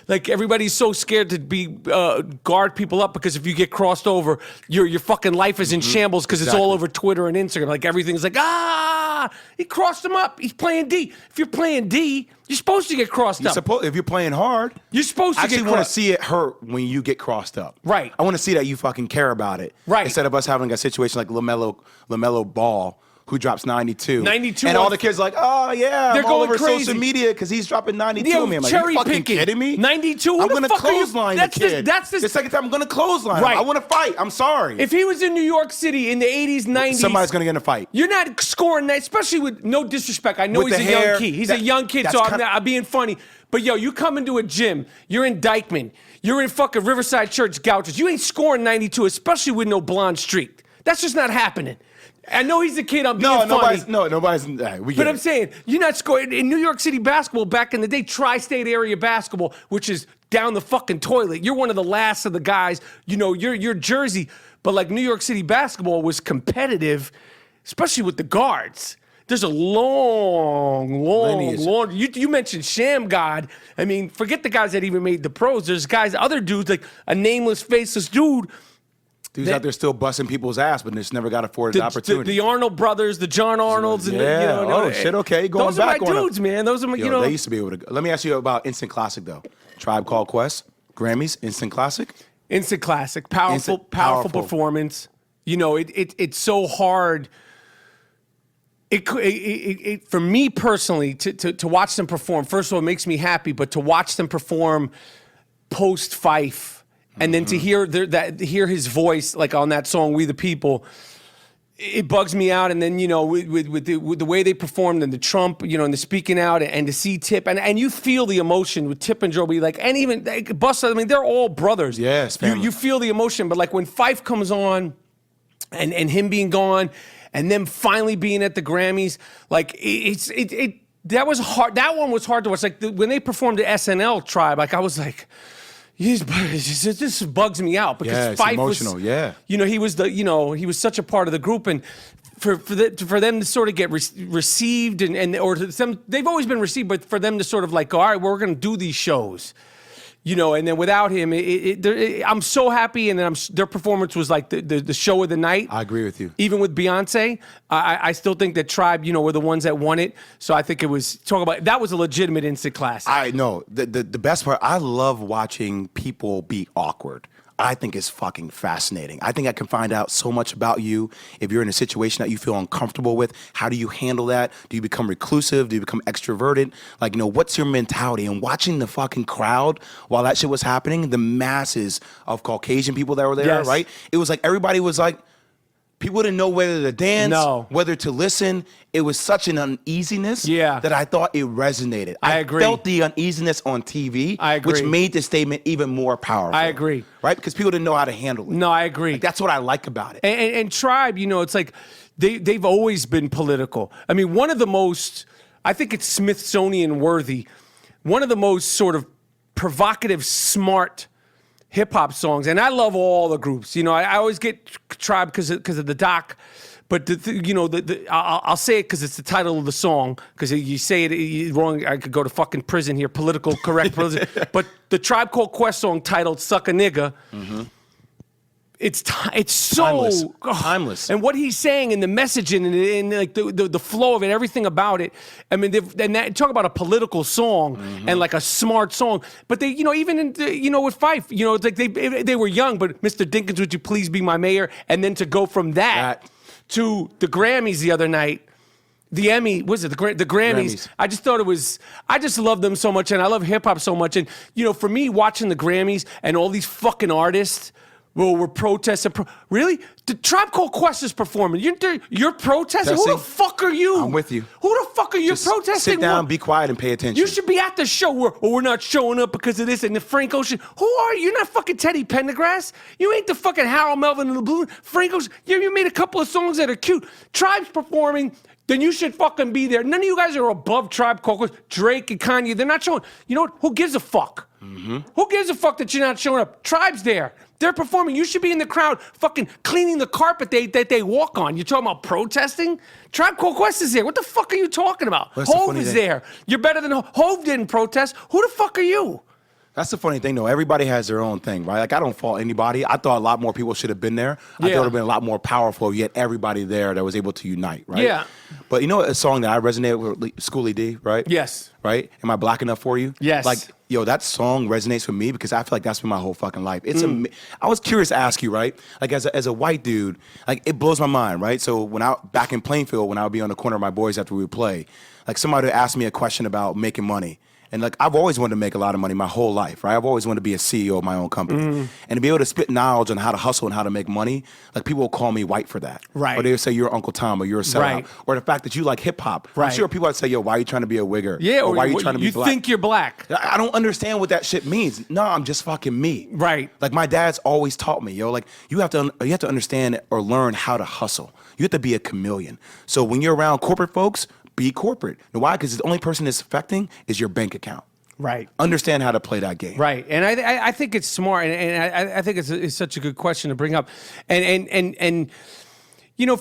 like everybody's so scared to be guard people up because if you get crossed over, your fucking life is in shambles because it's all over Twitter and Instagram. Like, everything's like, he crossed him up. He's playing D. If you're playing D, you're supposed to get crossed up. If you're playing hard, you're supposed to get crossed up. I actually want to see it hurt when you get crossed up. Right. I want to see that you fucking care about it. Right. Instead of us having a situation like LaMelo Ball, who drops 92. 92. And all the kids are like, oh, yeah, they're all over crazy. Social media because he's dropping 92. Yo, man, like, cherry you fucking picking. kidding me? 92? I'm going to clothesline the kid. That's the second time I'm going to clothesline him. I want to fight. I'm sorry. If he was in New York City in the 80s, 90s. Somebody's going to get in a fight. You're not scoring that, especially with no disrespect. I know he's a young kid. He's a young kid, so I'm being funny. But, you come into a gym. You're in Dykeman. You're in fucking Riverside Church Gouches. You ain't scoring 92, especially with no blonde streak. That's just not happening. I know he's a kid. I'm being funny. Nobody's. But I'm saying, you're not scoring. In New York City basketball, back in the day, tri-state area basketball, which is down the fucking toilet, you're one of the last of the guys. You're Jersey. But, like, New York City basketball was competitive, especially with the guards. There's a long. You mentioned Sham God. I mean, forget the guys that even made the pros. There's guys, other dudes, like a nameless, faceless dude. Dudes out there still busting people's ass, but just never got afforded the opportunity. The Arnold brothers, the John Arnolds, and okay, going those back are my dudes, man. Those are my, They used to be able to. Let me ask you about Instant Classic though. Tribe Called Quest, Grammys, Instant Classic. Instant Classic, powerful performance. It's so hard. It for me personally to watch them perform. First of all, it makes me happy, but to watch them perform post Fife. And then to hear his voice, like on that song "We the People," it bugs me out. And then with the way they performed and the Trump, and the speaking out, and to see Tip, and you feel the emotion with Tip and Joby, like, and even Busta. I mean, they're all brothers. Yes, you feel the emotion, but like when Fife comes on, and him being gone, and them finally being at the Grammys, like that was hard. That one was hard to watch. Like when they performed at SNL Tribe, like I was like. This bugs me out because Fife emotional. He was he was such a part of the group, and for them to sort of get received or they've always been received, but for them to sort of like, all right, we're going to do these shows. And then without him, I'm so happy. And then their performance was like the show of the night. I agree with you. Even with Beyonce, I still think that Tribe, were the ones that won it. So I think it was that was a legitimate instant classic. I know the best part. I love watching people be awkward. I think it's fucking fascinating. I think I can find out so much about you if you're in a situation that you feel uncomfortable with. How do you handle that? Do you become reclusive? Do you become extroverted? Like, what's your mentality? And watching the fucking crowd while that shit was happening, the masses of Caucasian people that were there, Yes. right? It was like everybody was like, people didn't know whether to dance, No. whether to listen. It was such an uneasiness Yeah. that I thought it resonated. I agree. Felt the uneasiness on TV, I agree. which made the statement even more powerful. I agree. Right? Because people didn't know how to handle it. No, I agree. Like, that's what I like about it. And Tribe, it's like they've always been political. I mean, one of the most, I think it's Smithsonian worthy, one of the most sort of provocative, smart hip hop songs. And I love all the groups. I always get Tribe because of the doc. But I'll say it because it's the title of the song. Because you say it wrong, I could go to fucking prison here. Political correct prison. But the Tribe Called Quest song titled "Suck a Nigga." Mm-hmm. It's so Timeless. Timeless. And what he's saying and the messaging and like the flow of it, everything about it. I mean, talk about a political song and like a smart song. But they, even in with Fife, it's like they were young. But Mr. Dinkins, would you please be my mayor? And then to go from that to the Grammys the other night. The Emmy, was it the Grammys? I just thought I just love them so much, and I love hip hop so much. And for me, watching the Grammys and all these fucking artists. Well, we're protesting. Really? The Tribe Called Quest is performing. You're protesting? Who the fuck are you? I'm with you. Who the fuck are you protesting? Sit down, be quiet, and pay attention. You should be at the show where we're not showing up because of this and the Frank Ocean. Who are you? You're not fucking Teddy Pendergrass. You ain't the fucking Harold Melvin and the Blue. Frank Ocean. You made a couple of songs that are cute. Tribe's performing. Then you should fucking be there. None of you guys are above Tribe Called Quest. Drake and Kanye, they're not showing. You know what? Who gives a fuck? Mm-hmm. Who gives a fuck that you're not showing up? Tribe's there. They're performing. You should be in the crowd fucking cleaning the carpet that they walk on. You're talking about protesting? Tribe Called Quest is there. What the fuck are you talking about? Hove is there. You're better than Hove didn't protest. Who the fuck are you? That's the funny thing, though. Everybody has their own thing, right? Like, I don't fault anybody. I thought a lot more people should have been there. I thought it would have been a lot more powerful, yet everybody there that was able to unite, right? Yeah. But a song that I resonate with, Schoolie D, right? Yes. Right? Am I Black Enough for You? Yes. Like, that song resonates with me because I feel like that's been my whole fucking life. It's I was curious to ask you, right? Like, as a white dude, like, it blows my mind, right? So back in Plainfield, when I would be on the corner of my boys after we would play, like, somebody would ask me a question about making money. And like, I've always wanted to make a lot of money my whole life, right? I've always wanted to be a CEO of my own company. And to be able to spit knowledge on how to hustle and how to make money, like, people will call me white for that. Right. Or they would say you're Uncle Tom or you're a sellout. Right. Or the fact that you like hip hop. Right. I'm sure people would say, yo, why are you trying to be a wigger? Yeah, or why are you trying to be black? You think you're black. I don't understand what that shit means. No, I'm just fucking me. Right. Like, my dad's always taught me, like, you have to understand or learn how to hustle. You have to be a chameleon. So when you're around corporate folks, be corporate. You know why? Because the only person it's affecting is your bank account. Right. Understand how to play that game. Right. And I think it's smart, and I think it's such a good question to bring up. And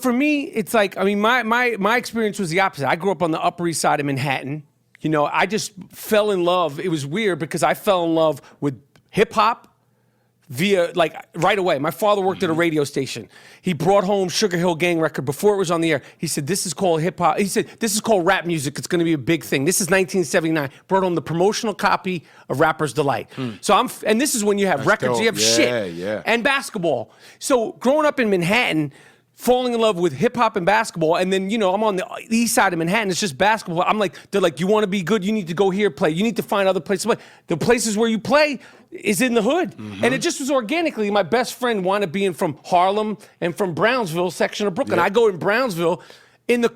for me, it's like, I mean, my experience was the opposite. I grew up on the Upper East Side of Manhattan. I just fell in love. It was weird because I fell in love with hip hop via, like, right away. My father worked at a radio station. He brought home Sugar Hill Gang record before it was on the air. He said, this is called hip hop. He said, this is called rap music. It's going to be a big thing. This is 1979. Brought home the promotional copy of Rapper's Delight. So and this is when you have records, dope. you have shit, and basketball. So growing up in Manhattan, falling in love with hip hop and basketball, and then, I'm on the east side of Manhattan, it's just basketball. I'm like, they're like, you want to be good, you need to go here play. You need to find other places to play. The places where you play is in the hood. And it just was organically. My best friend wound up being from Harlem and from Brownsville section of Brooklyn. I go in Brownsville, in the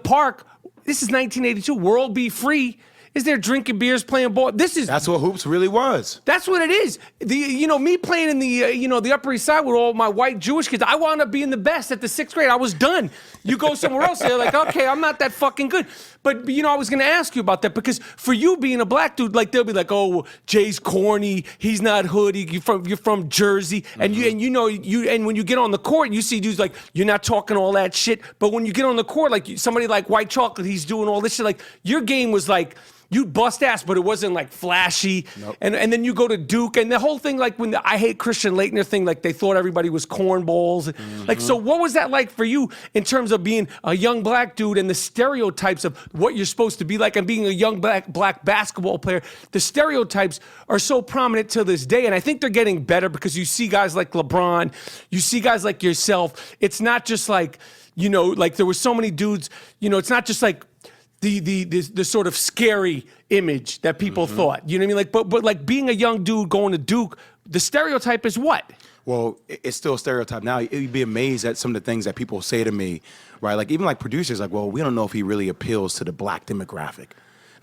park, this is 1982, World Be Free. Is there drinking beers, playing ball? That's what hoops really was. That's what it is. Me playing in the Upper East Side with all my white Jewish kids, I wound up being the best at the 6th grade. I was done. You go somewhere else, they're like, okay, I'm not that fucking good. But I was gonna ask you about that because for you being a black dude, like, they'll be like, oh, Jay's corny, he's not hood, you're from Jersey, and when you get on the court, you see dudes like, you're not talking all that shit. But when you get on the court, like somebody like White Chocolate, he's doing all this shit. Like, your game was like, you'd bust ass, but it wasn't like flashy. Nope. And then you go to Duke, and the whole thing, like when the I Hate Christian Laettner thing, like they thought everybody was cornballs. Like, so what was that like for you in terms of being a young black dude and the stereotypes of what you're supposed to be like and being a young black basketball player? The stereotypes are so prominent to this day, and I think they're getting better because you see guys like LeBron, you see guys like yourself. It's not just like, you know, like there were so many dudes, you know, it's not just like the sort of scary image that people thought. You know what I mean? Like, but like being a young dude going to Duke, the stereotype is what? Well, it's still a stereotype now. You'd be amazed at some of the things that people say to me, right? Like even like producers, like, well, we don't know if he really appeals to the black demographic.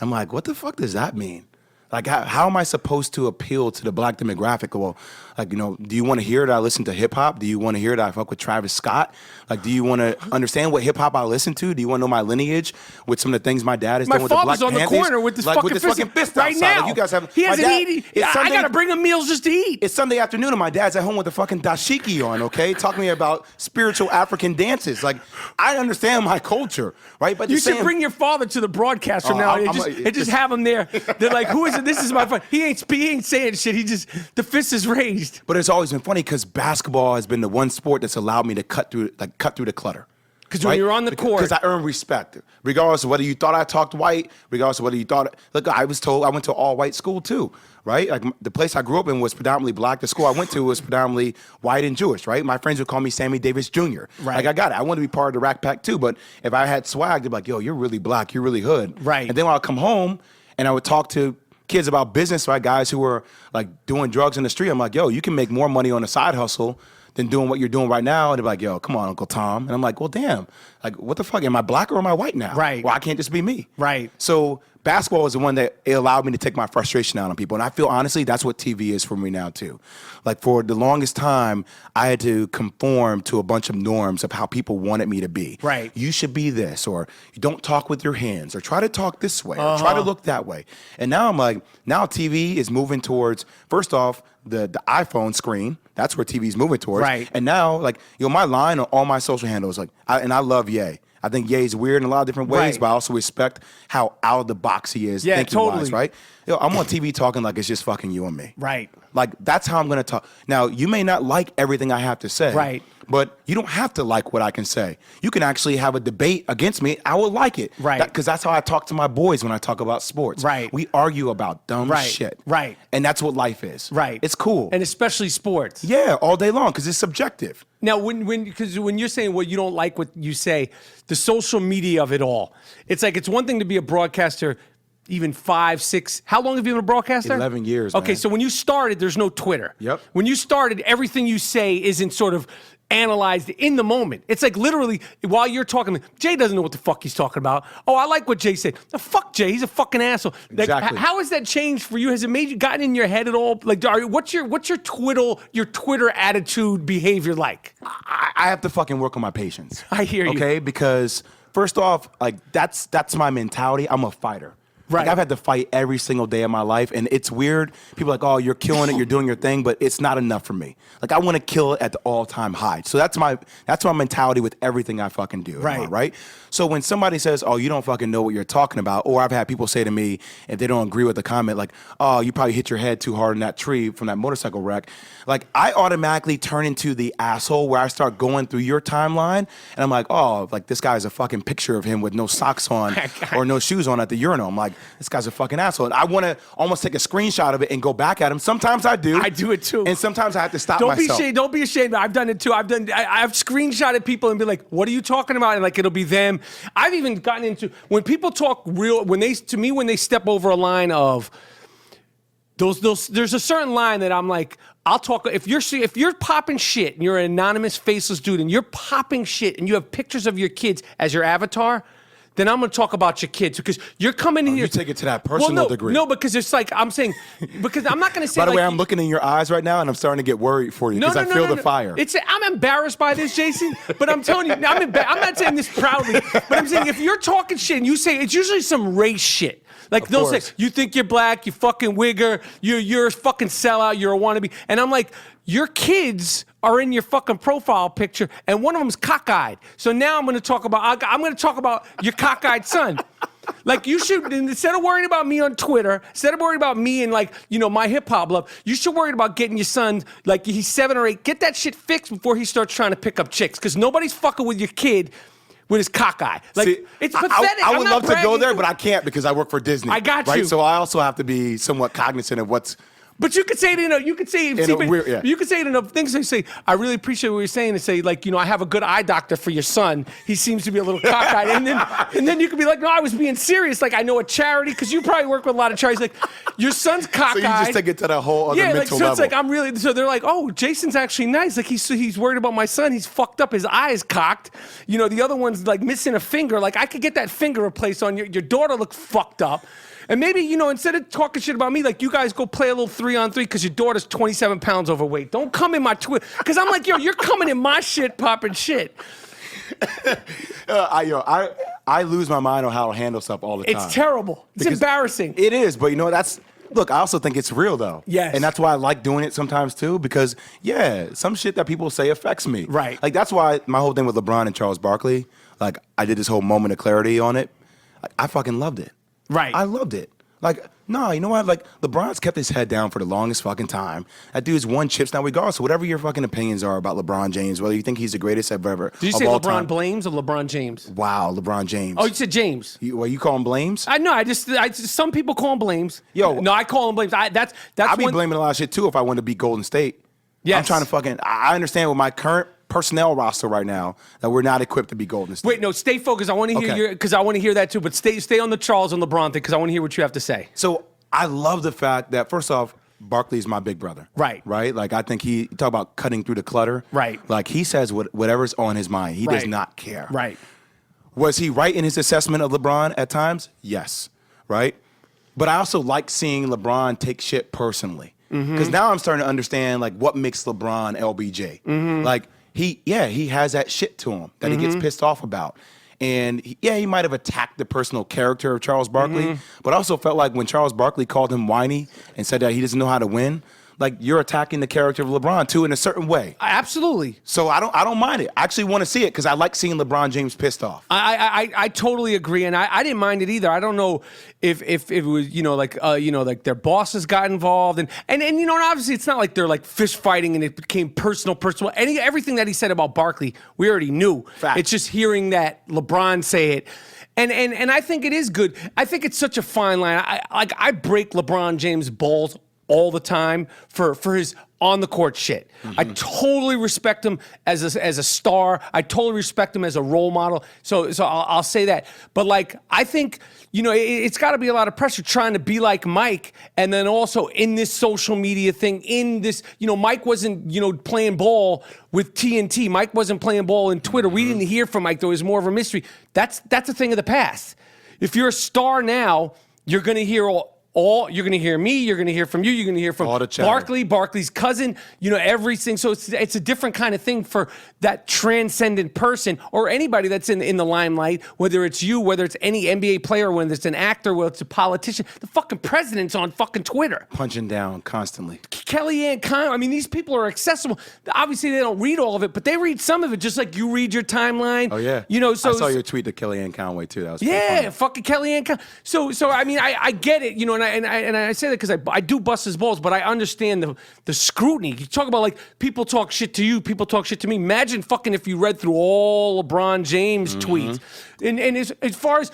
I'm like, what the fuck does that mean? Like, how am I supposed to appeal to the black demographic? Well, like, you know, do you want to hear that I listen to hip hop? Do you want to hear that I fuck with Travis Scott? Like, do you want to understand what hip hop I listen to? Do you want to know my lineage with some of the things my dad has done with the Black father's on Panthers? the corner with this fucking fist right outside. now. Like, you guys have. He hasn't eaten. I Sunday, gotta bring him meals just to eat. It's Sunday afternoon and my dad's at home with the fucking dashiki on. Okay, talking to me about spiritual African dances. Like, I understand my culture, right? But You should bring your father to the broadcast from now. Just have him there. They're like, who is it? This is my father. He ain't saying shit. The fist is raised. But it's always been funny because basketball has been the one sport that's allowed me to cut through the clutter. Because when you're on the court, because I earn respect, regardless of whether you thought I talked white, regardless of whether you thought. Look, I was told I went to all white school too, right? Like the place I grew up in was predominantly black. The school I went to was predominantly white and Jewish, right? My friends would call me Sammy Davis Jr. Right. Like I got it. I wanted to be part of the Rack Pack too. But if I had swag, they'd be like, "Yo, you're really black. You're really hood." Right. And then when I would come home and I would talk to kids about business, right? Guys who were like doing drugs in the street. I'm like, "Yo, you can make more money on a side hustle than doing what you're doing right now." And they're like, "Yo, come on, Uncle Tom." And I'm like, well, damn, like, what the fuck? Am I black or am I white now? Right. Well, I can't just be me. Right. So basketball is the one that it allowed me to take my frustration out on people. And I feel, honestly, that's what TV is for me now, too. Like, for the longest time, I had to conform to a bunch of norms of how people wanted me to be. Right. You should be this, or you don't talk with your hands, or try to talk this way, or try to look that way. And now I'm like, now TV is moving towards, first off, the iPhone screen. That's where TV's moving towards. Right. And now, like, you know, my line on all my social handles, like, I love Ye. I think Ye's weird in a lot of different ways, Right. but I also respect how out of the box he is thinking-wise, totally. right? Yo, I'm on TV talking like it's just fucking you and me. Right. Like, that's how I'm going to talk. Now, you may not like everything I have to say. Right. But you don't have to like what I can say. You can actually have a debate against me. I will like it. Right. Because that's how I talk to my boys when I talk about sports. Right. We argue about dumb Right. shit. Right. And that's what life is. Right. It's cool. And especially sports. Yeah, all day long, because it's subjective. Now, because when you're saying, well, you don't like what you say, the social media of it all, it's like it's one thing to be a broadcaster, even 5, 6. How long have you been a broadcaster? 11 years. Okay, man. so when you started, there's no Twitter. Yep. When you started, everything you say isn't sort of analyzed in the moment. It's like literally while you're talking, Jay doesn't know what the fuck he's talking about. Oh, I like what Jay said. No, fuck Jay, he's a fucking asshole. Like, Exactly. how has that changed for you? Has it made you gotten in your head at all? Like, what's your Twitter attitude behavior like? I have to fucking work on my patience. I hear you. Okay, because first off, like that's my mentality. I'm a fighter. Right. Like, I've had to fight every single day of my life, and it's weird. People are like, oh, you're killing it, you're doing your thing, but it's not enough for me. Like, I want to kill it at the all-time high. So that's my mentality with everything I fucking do. Right. Right. So when somebody says, oh, you don't fucking know what you're talking about, or I've had people say to me, if they don't agree with the comment, like, oh, you probably hit your head too hard in that tree from that motorcycle wreck. Like, I automatically turn into the asshole where I start going through your timeline, and I'm like, oh, like, this guy's a fucking picture of him with no socks on or no shoes on at the urinal. I'm like, this guy's a fucking asshole. And I want to almost take a screenshot of it and go back at him. Sometimes I do. I do it too. And sometimes I have to stop Don't myself. be ashamed. Don't be ashamed. I've done it too. I've screenshotted people and be like, "What are you talking about?" And like it'll be them. I've even gotten into when people talk when they step over a line of those. There's a certain line that I'm like, I'll talk. If you're popping shit and you're an anonymous, faceless dude and you're popping shit and you have pictures of your kids as your avatar, then I'm going to talk about your kids because you're coming in here. You take it to that personal degree. No, because it's like I'm saying because I'm not going to say. By the like, way, I'm looking in your eyes right now, and I'm starting to get worried for you because I feel the fire. I'm embarrassed by this, Jason. But I'm telling you, I'm not saying this proudly. But I'm saying if you're talking shit and you say it's usually some race shit. Like they'll say, you think you're black, you fucking wigger, you're a fucking sellout, you're a wannabe. And I'm like, your kids are in your fucking profile picture, and one of them's cockeyed. So now I'm going to talk about your cockeyed son. Like, you should, instead of worrying about me on Twitter, instead of worrying about me and, like, you know, my hip-hop love, you should worry about getting your son, like, he's 7 or 8, get that shit fixed before he starts trying to pick up chicks, because nobody's fucking with your kid with his cock eye. Like, See, it's pathetic. I would love to go bragging. there, but I can't because I work for Disney. I got right? you. So I also have to be somewhat cognizant of what's. But you could say it in a, you could say, you could say it in a things they say, I really appreciate what you're saying, and say, like, you know, I have a good eye doctor for your son. He seems to be a little cockeyed. And then you could be like, no, I was being serious. Like, I know a charity, because you probably work with a lot of charities. Like, your son's cockeyed. So you just take it to the whole other mental so level. It's like, I'm really, so they're like, oh, Jason's actually nice. Like, he's worried about my son. He's fucked up. His eye is cocked. You know, the other one's like missing a finger. Like, I could get that finger replaced on your daughter. Look fucked up. And maybe, you know, instead of talking shit about me, like, you guys go play a little 3-on-3 because your daughter's 27 pounds overweight. Don't come in my Twitter. Because I'm like, yo, you're coming in my shit, popping shit. I lose my mind on how to handle stuff all the time. It's terrible. It's embarrassing. It is, but you know, look, I also think it's real, though. Yes. And that's why I like doing it sometimes, too, because, yeah, some shit that people say affects me. Right. Like, that's why my whole thing with LeBron and Charles Barkley, like, I did this whole moment of clarity on it. I fucking loved it. Right. I loved it. Like, no, you know what? Like, LeBron's kept his head down for the longest fucking time. That dude's won chips. Now, regardless of whatever your fucking opinions are about LeBron James, whether you think he's the greatest ever Did you say LeBron Blames or LeBron James? Wow, LeBron James. Oh, you said James. You call him Blames? I know. I just some people call him Blames. Yo. No, I call him Blames. That's I'd be blaming a lot of shit, too, if I wanted to beat Golden State. Yes. I'm trying to fucking, I understand with my current personnel roster right now that we're not equipped to be Golden State. Wait, no, stay focused. I want to hear because I want to hear that too. But stay on the Charles and LeBron thing, because I want to hear what you have to say. So I love the fact that, first off, Barkley's my big brother. Right. Right? Like, I think you talk about cutting through the clutter. Right. Like, he says whatever's on his mind. He does not care. Right. Was he right in his assessment of LeBron at times? Yes. Right? But I also like seeing LeBron take shit personally. Because now I'm starting to understand, like, what makes LeBron LBJ. Like, he has that shit to him that he gets pissed off about. And he might have attacked the personal character of Charles Barkley, but I also felt like when Charles Barkley called him whiny and said that he doesn't know how to win, like, you're attacking the character of LeBron too in a certain way. Absolutely. So I don't mind it. I actually want to see it because I like seeing LeBron James pissed off. I totally agree, and I didn't mind it either. I don't know if it was like their bosses got involved, and you know, and obviously it's not like they're like fist fighting and it became personal. Everything that he said about Barkley, we already knew. Fact. It's just hearing that LeBron say it. And I think it is good. I think it's such a fine line. I break LeBron James' balls all the time for his on the court shit. I totally respect him as a star. I totally respect him as a role model. So I'll say that. But like, I think, you know, it's got to be a lot of pressure trying to be like Mike, and then also in this social media thing, in this, you know, Mike wasn't, you know, playing ball with TNT. Mike wasn't playing ball in Twitter. We didn't hear from Mike, though. It was more of a mystery. That's a thing of the past. If you're a star now, you're going to hear you're going to hear me, you're going to hear from you, you're going to hear from Barkley's cousin, you know, everything. So it's a different kind of thing for that transcendent person or anybody that's in the limelight, whether it's you, whether it's any NBA player, whether it's an actor, whether it's a politician. The fucking president's on fucking Twitter. Punching down constantly. Kellyanne Conway, I mean, these people are accessible. Obviously, they don't read all of it, but they read some of it, just like you read your timeline. Oh, yeah. You know, so I saw your tweet to Kellyanne Conway, too. That was funny. Fucking Kellyanne Conway. So I mean, I get it, you know, and I say that because I do bust his balls, but I understand the scrutiny. You talk about, like, people talk shit to you, people talk shit to me. Imagine fucking if you read through all LeBron James tweets. And as far as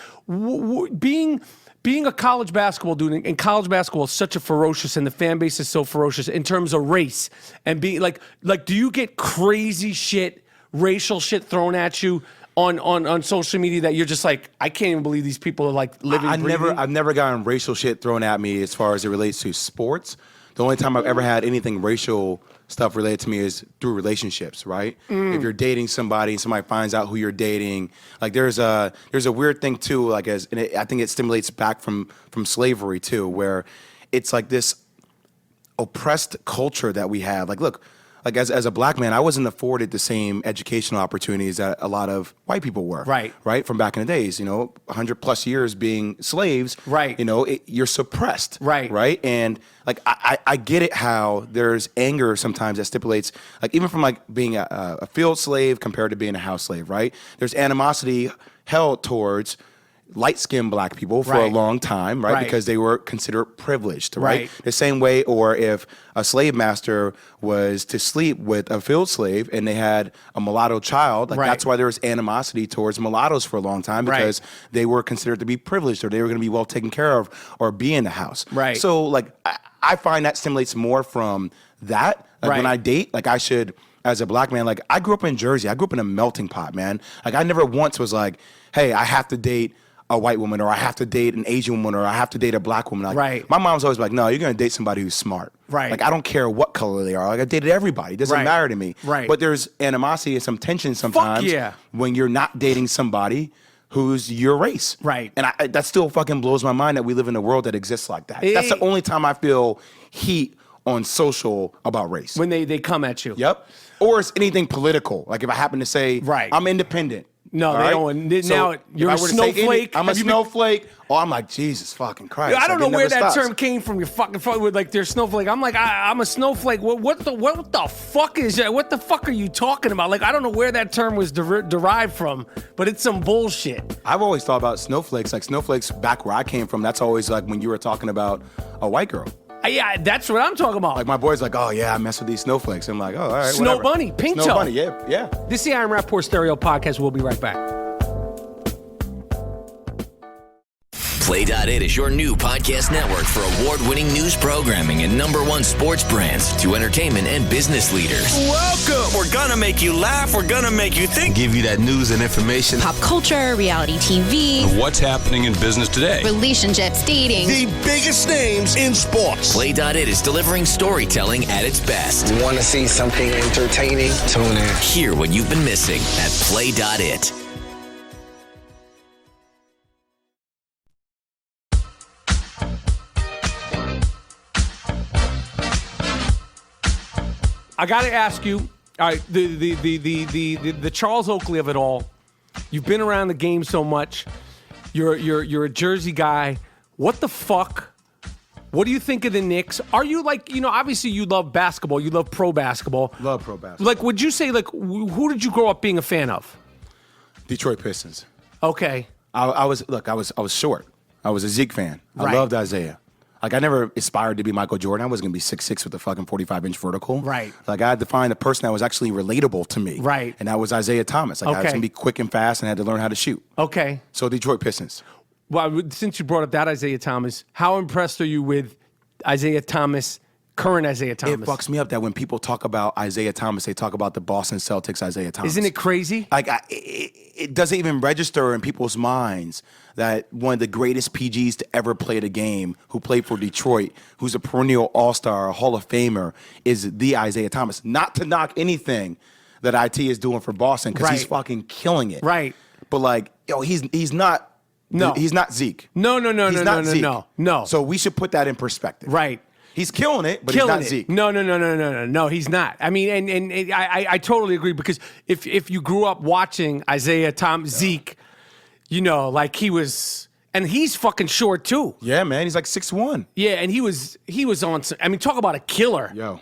being a college basketball dude, and college basketball is such a ferocious, and the fan base is so ferocious in terms of race, and being like, do you get crazy shit, racial shit thrown at you on social media that you're just like, I can't even believe these people are like living, I've never gotten racial shit thrown at me as far as it relates to sports. The only time I've ever had anything racial stuff related to me is through relationships, right? If you're dating somebody and somebody finds out who you're dating, like there's a weird thing too, like I think it stimulates back from slavery too, where it's like this oppressed culture that we have. Like, look, like as a black man, I wasn't afforded the same educational opportunities that a lot of white people were. Right. From back in the days, you know, 100 plus years being slaves. Right. You know, you're suppressed. Right. Right. And like, I get it how there's anger sometimes that stipulates, like, even from like being a field slave compared to being a house slave, right? There's animosity held towards light-skinned black people for a long time, right? Because they were considered privileged, right? The same way, or if a slave master was to sleep with a field slave and they had a mulatto child, like that's why there was animosity towards mulattoes for a long time, because they were considered to be privileged, or they were going to be well taken care of, or be in the house. So like I find that stimulates more from that. Like when I date, like I should, as a black man, like I grew up in Jersey. I grew up in a melting pot, man. Like I never once was like, hey, I have to date a white woman, or I have to date an Asian woman, or I have to date a black woman. Like, my mom's always like, no, you're going to date somebody who's smart. Like, I don't care what color they are. Like, I dated everybody. It doesn't matter to me. But there's animosity and some tension sometimes when you're not dating somebody who's your race. And that still fucking blows my mind that we live in a world that exists like that. That's the only time I feel heat on social about race. When they come at you. Or it's anything political. Like if I happen to say, I'm independent. No, they don't. So now you're a snowflake. I'm a snowflake. Oh, I'm like, Jesus fucking Christ. I don't know where that term came from. You're fucking with like, they're snowflake. I'm like, I'm a snowflake. What the fuck is that? What the fuck are you talking about? Like, I don't know where that term was derived from, but it's some bullshit. I've always thought about snowflakes. Like snowflakes back where I came from, that's always like when you were talking about a white girl. Yeah, that's what I'm talking about. Like my boy's like, oh yeah, I mess with these snowflakes. I'm like, oh, all right, Snow whatever. Bunny, Pink Snow Toe. Bunny, yeah. This is the Iron Rapaport Stereo Podcast. We'll be right back. Play.it is your new podcast network for award-winning news programming and #1 sports brands to entertainment and business leaders. Welcome. We're going to make you laugh. We're going to make you think. Give you that news and information. Pop culture, reality TV, What's happening in business today? relationships, dating. The biggest names in sports. Play.it is delivering storytelling at its best. Want to see something entertaining? Tune in. Hear what you've been missing at Play.it. I got to ask you, all right, the Charles Oakley of it all. You've been around the game so much. You're a Jersey guy. What the fuck? What do you think of the Knicks? Are you like, obviously you love basketball. You love pro basketball. Love pro basketball. Like, would you say, like, who did you grow up being a fan of? Detroit Pistons. Okay. I was short. I was a Zeke fan. I loved Isaiah. Like, I never aspired to be Michael Jordan. I wasn't going to be 6'6" with a fucking 45-inch vertical. Like, I had to find a person that was actually relatable to me. And that was Isaiah Thomas. Like, I was going to be quick and fast and had to learn how to shoot. So, Detroit Pistons. Well, since you brought up that Isaiah Thomas, how impressed are you with Isaiah Thomas, current Isaiah Thomas? It fucks me up that when people talk about Isaiah Thomas, they talk about the Boston Celtics Isaiah Thomas. Isn't it crazy? Like, it doesn't even register in people's minds that one of the greatest PGs to ever play the game, who played for Detroit, who's a perennial all-star, a Hall of Famer, is the Isaiah Thomas. Not to knock anything that IT is doing for Boston, because he's fucking killing it. But like, he's not. No, he's not Zeke. No. So we should put that in perspective. He's killing it, but he's not Zeke. No, he's not. I mean, and I totally agree, because if you grew up watching Isaiah Thomas, Zeke, like he was, and he's fucking short too. Yeah, man, he's like 6'1". Yeah, and he was on. I mean, talk about a killer. Yo.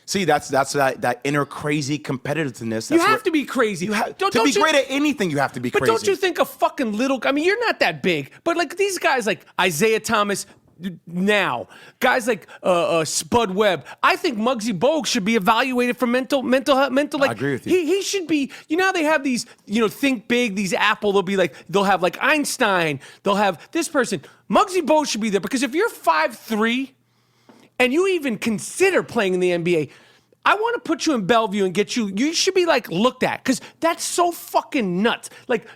See, that's that inner crazy competitiveness. You have to be crazy. To be great at anything, you have to be crazy. But don't you think a fucking little... I mean, you're not that big, but like these guys like Isaiah Thomas now, guys like Spud Webb, I think Muggsy Bogues should be evaluated for mental like, I agree with you. He should be... how they have these, think big, these Apple, they'll have like Einstein, they'll have this person. Muggsy Bogues should be there, because if you're 5'3", and you even consider playing in the NBA, I want to put you in Bellevue and get you. You should be like looked at, because that's so fucking nuts. Like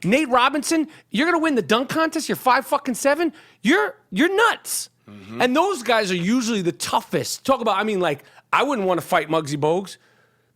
Nate Robinson, you're gonna win the dunk contest. You're 5'7". You're nuts. Mm-hmm. And those guys are usually the toughest. Talk about. I mean, like, I wouldn't want to fight Muggsy Bogues.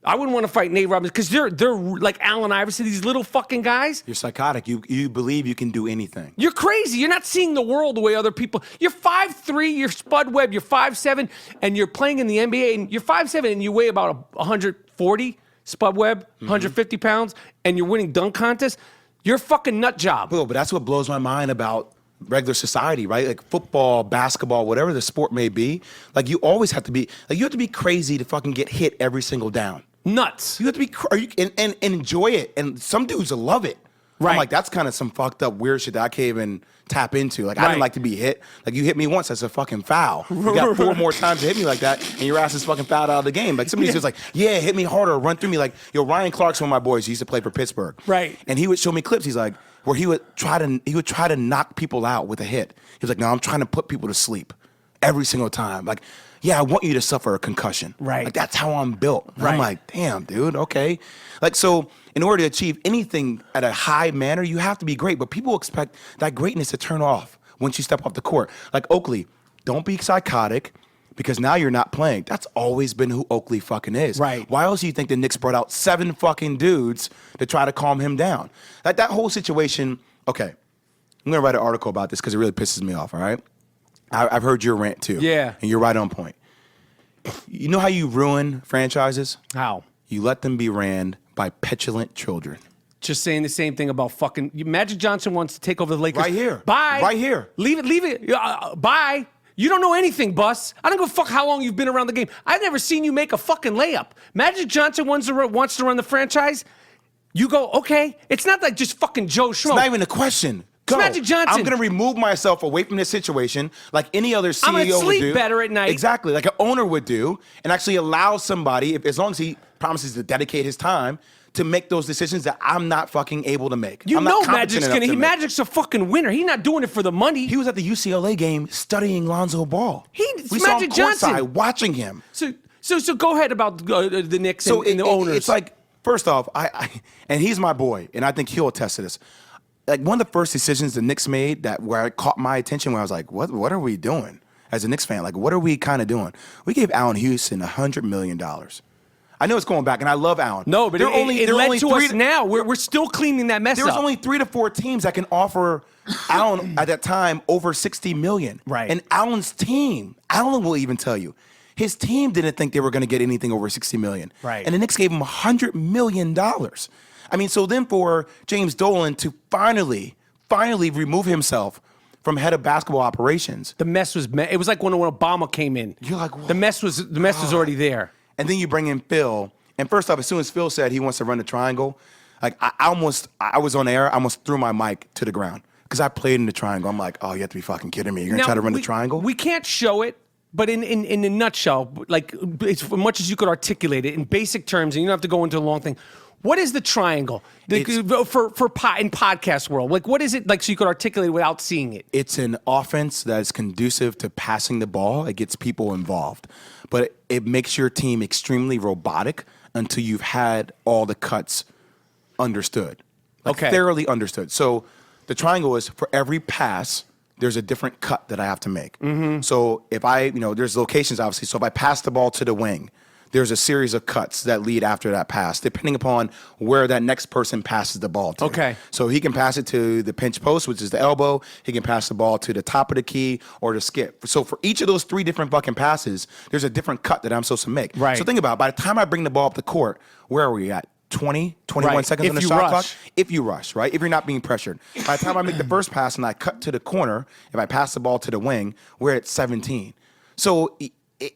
I wouldn't want to fight Nate Robinson, because they're like Allen Iverson, these little fucking guys. You're psychotic. You believe you can do anything. You're crazy. You're not seeing the world the way other people. You're 5'3", you're Spud Webb, you're 5'7", and you're playing in the NBA, and you're 5'7", and you weigh about 140, Spud Webb, 150 pounds, and you're winning dunk contests. You're a fucking nut job. Well, but that's what blows my mind about regular society, right? Like football, basketball, whatever the sport may be. Like, you always have to be, like, you have to be crazy to fucking get hit every single down. Nuts. You have to be and enjoy it. And some dudes love it. Right. I'm like, that's kind of some fucked up weird shit that I can't even tap into. Like, I didn't like to be hit. Like, you hit me once, that's a fucking foul. You got 4 more times to hit me like that, and your ass is fucking fouled out of the game. Like, somebody's just like, yeah, hit me harder, run through me. Like, Ryan Clark's one of my boys. He used to play for Pittsburgh. Right. And he would show me clips. He's like, where he would try to knock people out with a hit. He was like, no, I'm trying to put people to sleep every single time. Like, yeah, I want you to suffer a concussion. Right. Like, that's how I'm built. And Right. I'm like, damn, dude, okay. Like, so in order to achieve anything at a high manner, you have to be great. But people expect that greatness to turn off once you step off the court. Like, Oakley, don't be psychotic because now you're not playing. That's always been who Oakley fucking is. Right. Why else do you think the Knicks brought out 7 fucking dudes to try to calm him down? Like, that whole situation, okay, I'm going to write an article about this because it really pisses me off, all right? I've heard your rant too. Yeah. And you're right on point. You know how you ruin franchises? How? You let them be ran by petulant children. Just saying the same thing about fucking Magic Johnson wants to take over the Lakers. Right here. Bye. Right here. Leave it. Bye. You don't know anything, Bus. I don't give a fuck how long you've been around the game. I've never seen you make a fucking layup. Magic Johnson wants to run the franchise. You go, okay. It's not like just fucking Joe Schmo. It's not even a question. Go. Magic Johnson. I'm going to remove myself away from this situation like any other CEO I'm gonna would sleep do. better at night. Exactly, like an owner would do, and actually allow somebody, as long as he promises to dedicate his time, to make those decisions that I'm not fucking able to make. You I'm know not competent enough to make. Magic's a fucking winner. He's not doing it for the money. He was at the UCLA game studying Lonzo Ball. It's we saw him Magic Johnson. courtside watching him. So go ahead about the Knicks and the owners. It's like, first off, and he's my boy, and I think he'll attest to this. Like, one of the first decisions the Knicks made where it caught my attention, where I was like, what are we doing as a Knicks fan? Like, what are we kind of doing? We gave Allen Houston $100 million. I know it's going back, and I love Allen. No, but it led to us now. We're still cleaning that mess up. There was only 3 to 4 teams that can offer Allen at that time over $60 million. Right. And Allen's team, Allen will even tell you, his team didn't think they were going to get anything over $60 million. Right. And the Knicks gave him $100 million. I mean, so then for James Dolan to finally remove himself from head of basketball operations. The mess was, it was like when Obama came in. You're like, what? The mess was already there. And then you bring in Phil. And first off, as soon as Phil said he wants to run the triangle, like I was on air, I almost threw my mic to the ground. Because I played in the triangle. I'm like, oh, you have to be fucking kidding me. You're going to try to run the triangle? We can't show it, but in a nutshell, like it's as much as you could articulate it in basic terms, and you don't have to go into a long thing. What is the triangle in podcast world? Like, what is it like so you could articulate it without seeing it? It's an offense that is conducive to passing the ball. It gets people involved. But it makes your team extremely robotic until you've had all the cuts understood. Like, thoroughly understood. So the triangle is for every pass, there's a different cut that I have to make. Mm-hmm. So if there's locations, obviously. So if I pass the ball to the wing, there's a series of cuts that lead after that pass, depending upon where that next person passes the ball to. Okay. So he can pass it to the pinch post, which is the elbow. He can pass the ball to the top of the key or the skip. So for each of those 3 different fucking passes, there's a different cut that I'm supposed to make. Right. So think about it. By the time I bring the ball up the court, where are we at? 20, 21 Right. seconds If on the you shot rush. clock? If you rush, right? If you're not being pressured. By the time I make the first pass and I cut to the corner, if I pass the ball to the wing, we're at 17. So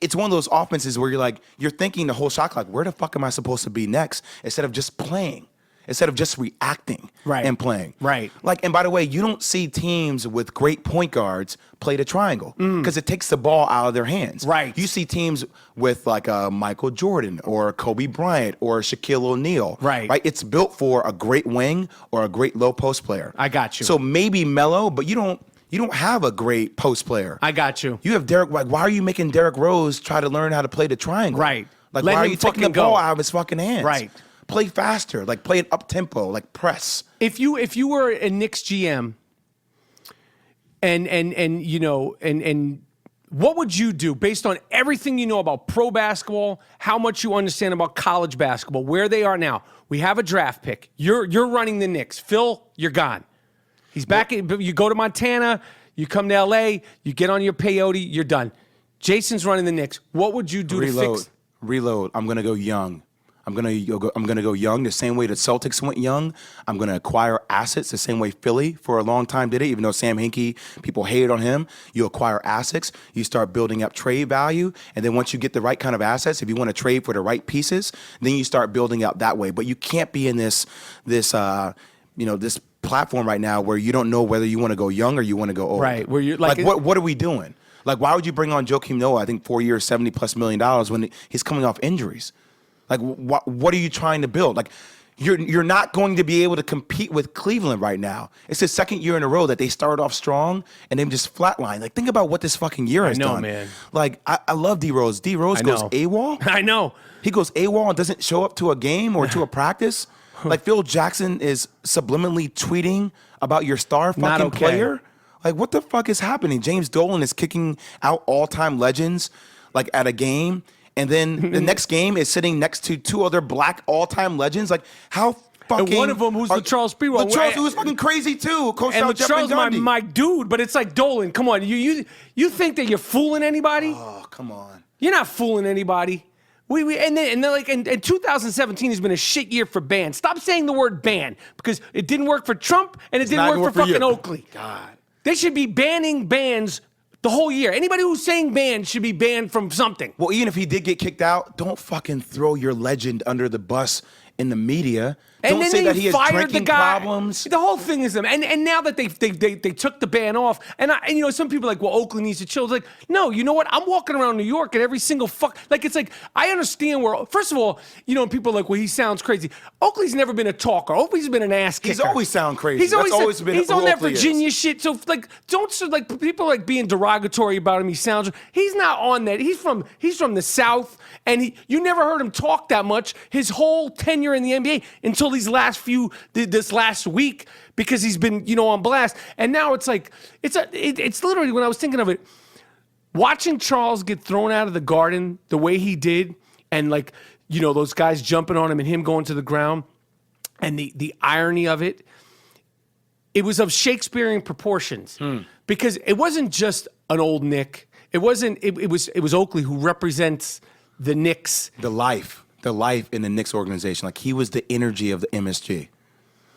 it's one of those offenses where you're thinking the whole shot clock, where the fuck am I supposed to be next? Instead of just playing. Instead of just reacting and playing. Right. Like, and by the way, you don't see teams with great point guards play the triangle because it takes the ball out of their hands. Right. You see teams with like a Michael Jordan or Kobe Bryant or Shaquille O'Neal. Right. It's built for a great wing or a great low post player. I got you. So maybe Melo, but you don't have a great post player. I got you. You have Derek. Like, why are you making Derrick Rose try to learn how to play the triangle? Right. Like, Let why are him you taking the fucking ball go. out of his fucking hands? Right. Play faster. Like, play it up tempo. Like, press. If you were a Knicks GM, and what would you do based on everything you know about pro basketball, how much you understand about college basketball, where they are now? We have a draft pick. You're running the Knicks. Phil, you're gone. He's back. You go to Montana. You come to LA. You get on your peyote. You're done. Jason's running the Knicks. What would you do to fix? Reload. I'm gonna go young. I'm gonna go young the same way the Celtics went young. I'm gonna acquire assets the same way Philly for a long time did it. Even though Sam Hinkie, people hated on him, you acquire assets. You start building up trade value, and then once you get the right kind of assets, if you want to trade for the right pieces, then you start building up that way. But you can't be in this platform right now where you don't know whether you want to go young or you want to go old. Right. Where you're like what are we doing? Like, why would you bring on Joakim Noah? I think 4 years, $70+ million when he's coming off injuries. Like, what are you trying to build? Like, you're not going to be able to compete with Cleveland right now. It's the second year in a row that they started off strong and they've just flatlined. Like, think about what this fucking year has done. Man. Like, I love D Rose. D Rose goes AWOL. I know. He goes AWOL and doesn't show up to a game or to a practice. Like, Phil Jackson is subliminally tweeting about your star fucking player. Like, what the fuck is happening? James Dolan is kicking out all-time legends, like, at a game. And then the next game is sitting next to 2 other black all-time legends. Like, how fucking... And one of them who's Latrell Sprewell. Latrell, who was fucking crazy, too. Coach and Jeffrey Latrell's my dude, but it's like, Dolan, come on. You think that you're fooling anybody? Oh, come on. You're not fooling anybody. And then like, and 2017 has been a shit year for bans. Stop saying the word ban, because it didn't work for Trump and it didn't work for fucking Oakley. God. They should be banning bans the whole year. Anybody who's saying banned should be banned from something. Well, even if he did get kicked out, don't fucking throw your legend under the bus in the media. And don't say that he has drinking problems. The whole thing is them. And now that they took the ban off, and you know, some people are like, well, Oakley needs to chill. It's like, no, you know what? I'm walking around New York and every single like, it's like, I understand where, first of all, you know, people are like, well, he sounds crazy. Oakley's never been a talker. Oakley's been an ass kicker. He's always sound crazy. He's always been he's who on that Oakley Virginia is. shit. So like, like people are like being derogatory about him. He sounds, he's not on that. He's from the South, and you never heard him talk that much his whole tenure in the NBA until these this last week, because he's been, you know, on blast. And now it's like, it's literally, when I was thinking of it, watching Charles get thrown out of the Garden the way he did, and like, you know, those guys jumping on him and him going to the ground, and the irony of it, it was of Shakespearean proportions, because it wasn't just an old Knick. It was Oakley who represents the Knicks. The life in the Knicks organization. Like, he was the energy of the MSG.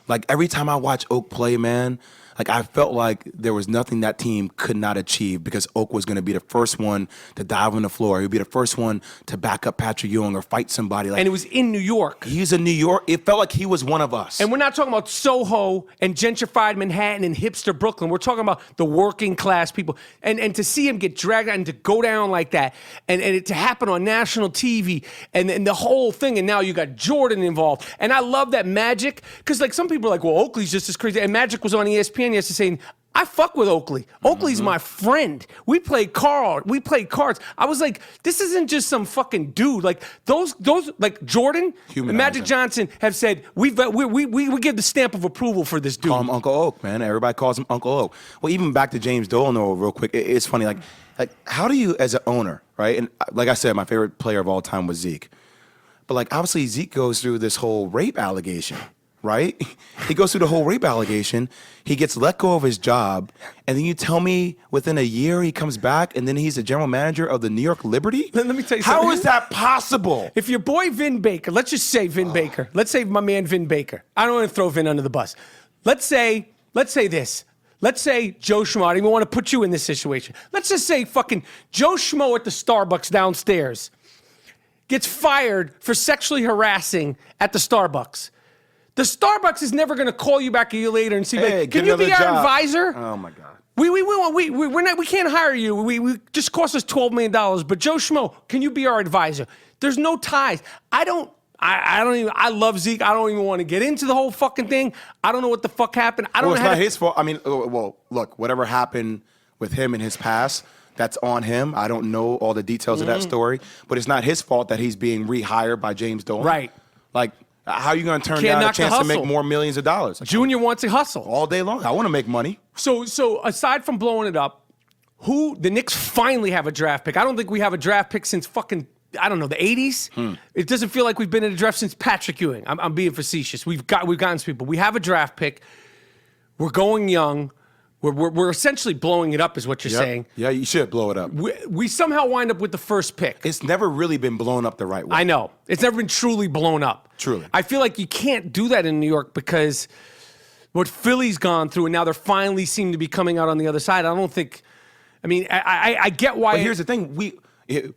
Like, every time I watch Oak play, man, like, I felt like there was nothing that team could not achieve, because Oak was going to be the first one to dive on the floor. He would be the first one to back up Patrick Ewing or fight somebody. Like, and it was in New York. He's in New York. It felt like he was one of us. And we're not talking about Soho and gentrified Manhattan and hipster Brooklyn. We're talking about the working class people. And to see him get dragged out and to go down like that, and it to happen on national TV, and the whole thing, and now you got Jordan involved. And I love that Magic, because like, some people are like, well, Oakley's just as crazy. And Magic was on ESPN yesterday saying, I fuck with Oakley. Oakley's my friend. We play cards. I was like, this isn't just some fucking dude. Like, those like Jordan and Magic Johnson have said, we give the stamp of approval for this dude. Call him Uncle Oak, man. Everybody calls him Uncle Oak. Well, even back to James Dolan, though, real quick, it's funny. Like, how do you, as an owner, right? And like I said, my favorite player of all time was Zeke. But like, obviously Zeke goes through this whole rape allegation. Right? He goes through the whole rape allegation. He gets let go of his job. And then you tell me within a year he comes back and then he's the general manager of the New York Liberty? Let me tell you something. How is that possible? If your boy Vin Baker, let's just say Vin Baker. Let's say my man Vin Baker. I don't want to throw Vin under the bus. Let's say this. Let's say Joe Schmo. I don't even want to put you in this situation. Let's just say fucking Joe Schmo at the Starbucks downstairs gets fired for sexually harassing at the Starbucks. The Starbucks is never going to call you back a year later and say, hey, can you be our advisor? Oh, my God. We can't hire you. We just cost us $12 million. But Joe Schmo, can you be our advisor? There's no ties. I love Zeke. I don't even want to get into the whole fucking thing. I don't know what the fuck happened. It's not his fault. I mean, well, look, whatever happened with him in his past, that's on him. I don't know all the details of that story. But it's not his fault that he's being rehired by James Dolan. Right. Like, how are you going to turn down a chance to make more millions of dollars? Like, Junior wants to hustle. All day long. I want to make money. So aside from blowing it up, the Knicks finally have a draft pick. I don't think we have a draft pick since fucking, I don't know, the 80s. It doesn't feel like we've been in a draft since Patrick Ewing. I'm being facetious. We've gotten some people. We have a draft pick. We're going young. We're essentially blowing it up, is what you're saying. Yeah, you should blow it up. We somehow wind up with the first pick. It's never really been blown up the right way. I know. It's never been truly blown up. Truly. I feel like you can't do that in New York, because what Philly's gone through, and now they're finally seem to be coming out on the other side. I don't think, I mean, I get why. But here's the thing.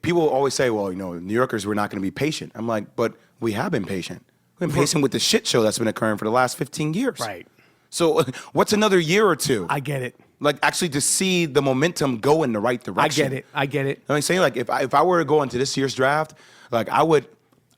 People always say, well, you know, New Yorkers, we're not going to be patient. I'm like, but we have been patient. We've been patient with the shit show that's been occurring for the last 15 years. Right. So what's another year or two? I get it. Like, actually to see the momentum go in the right direction. I get it. You know what I'm saying? Like, if I were to go into this year's draft, like,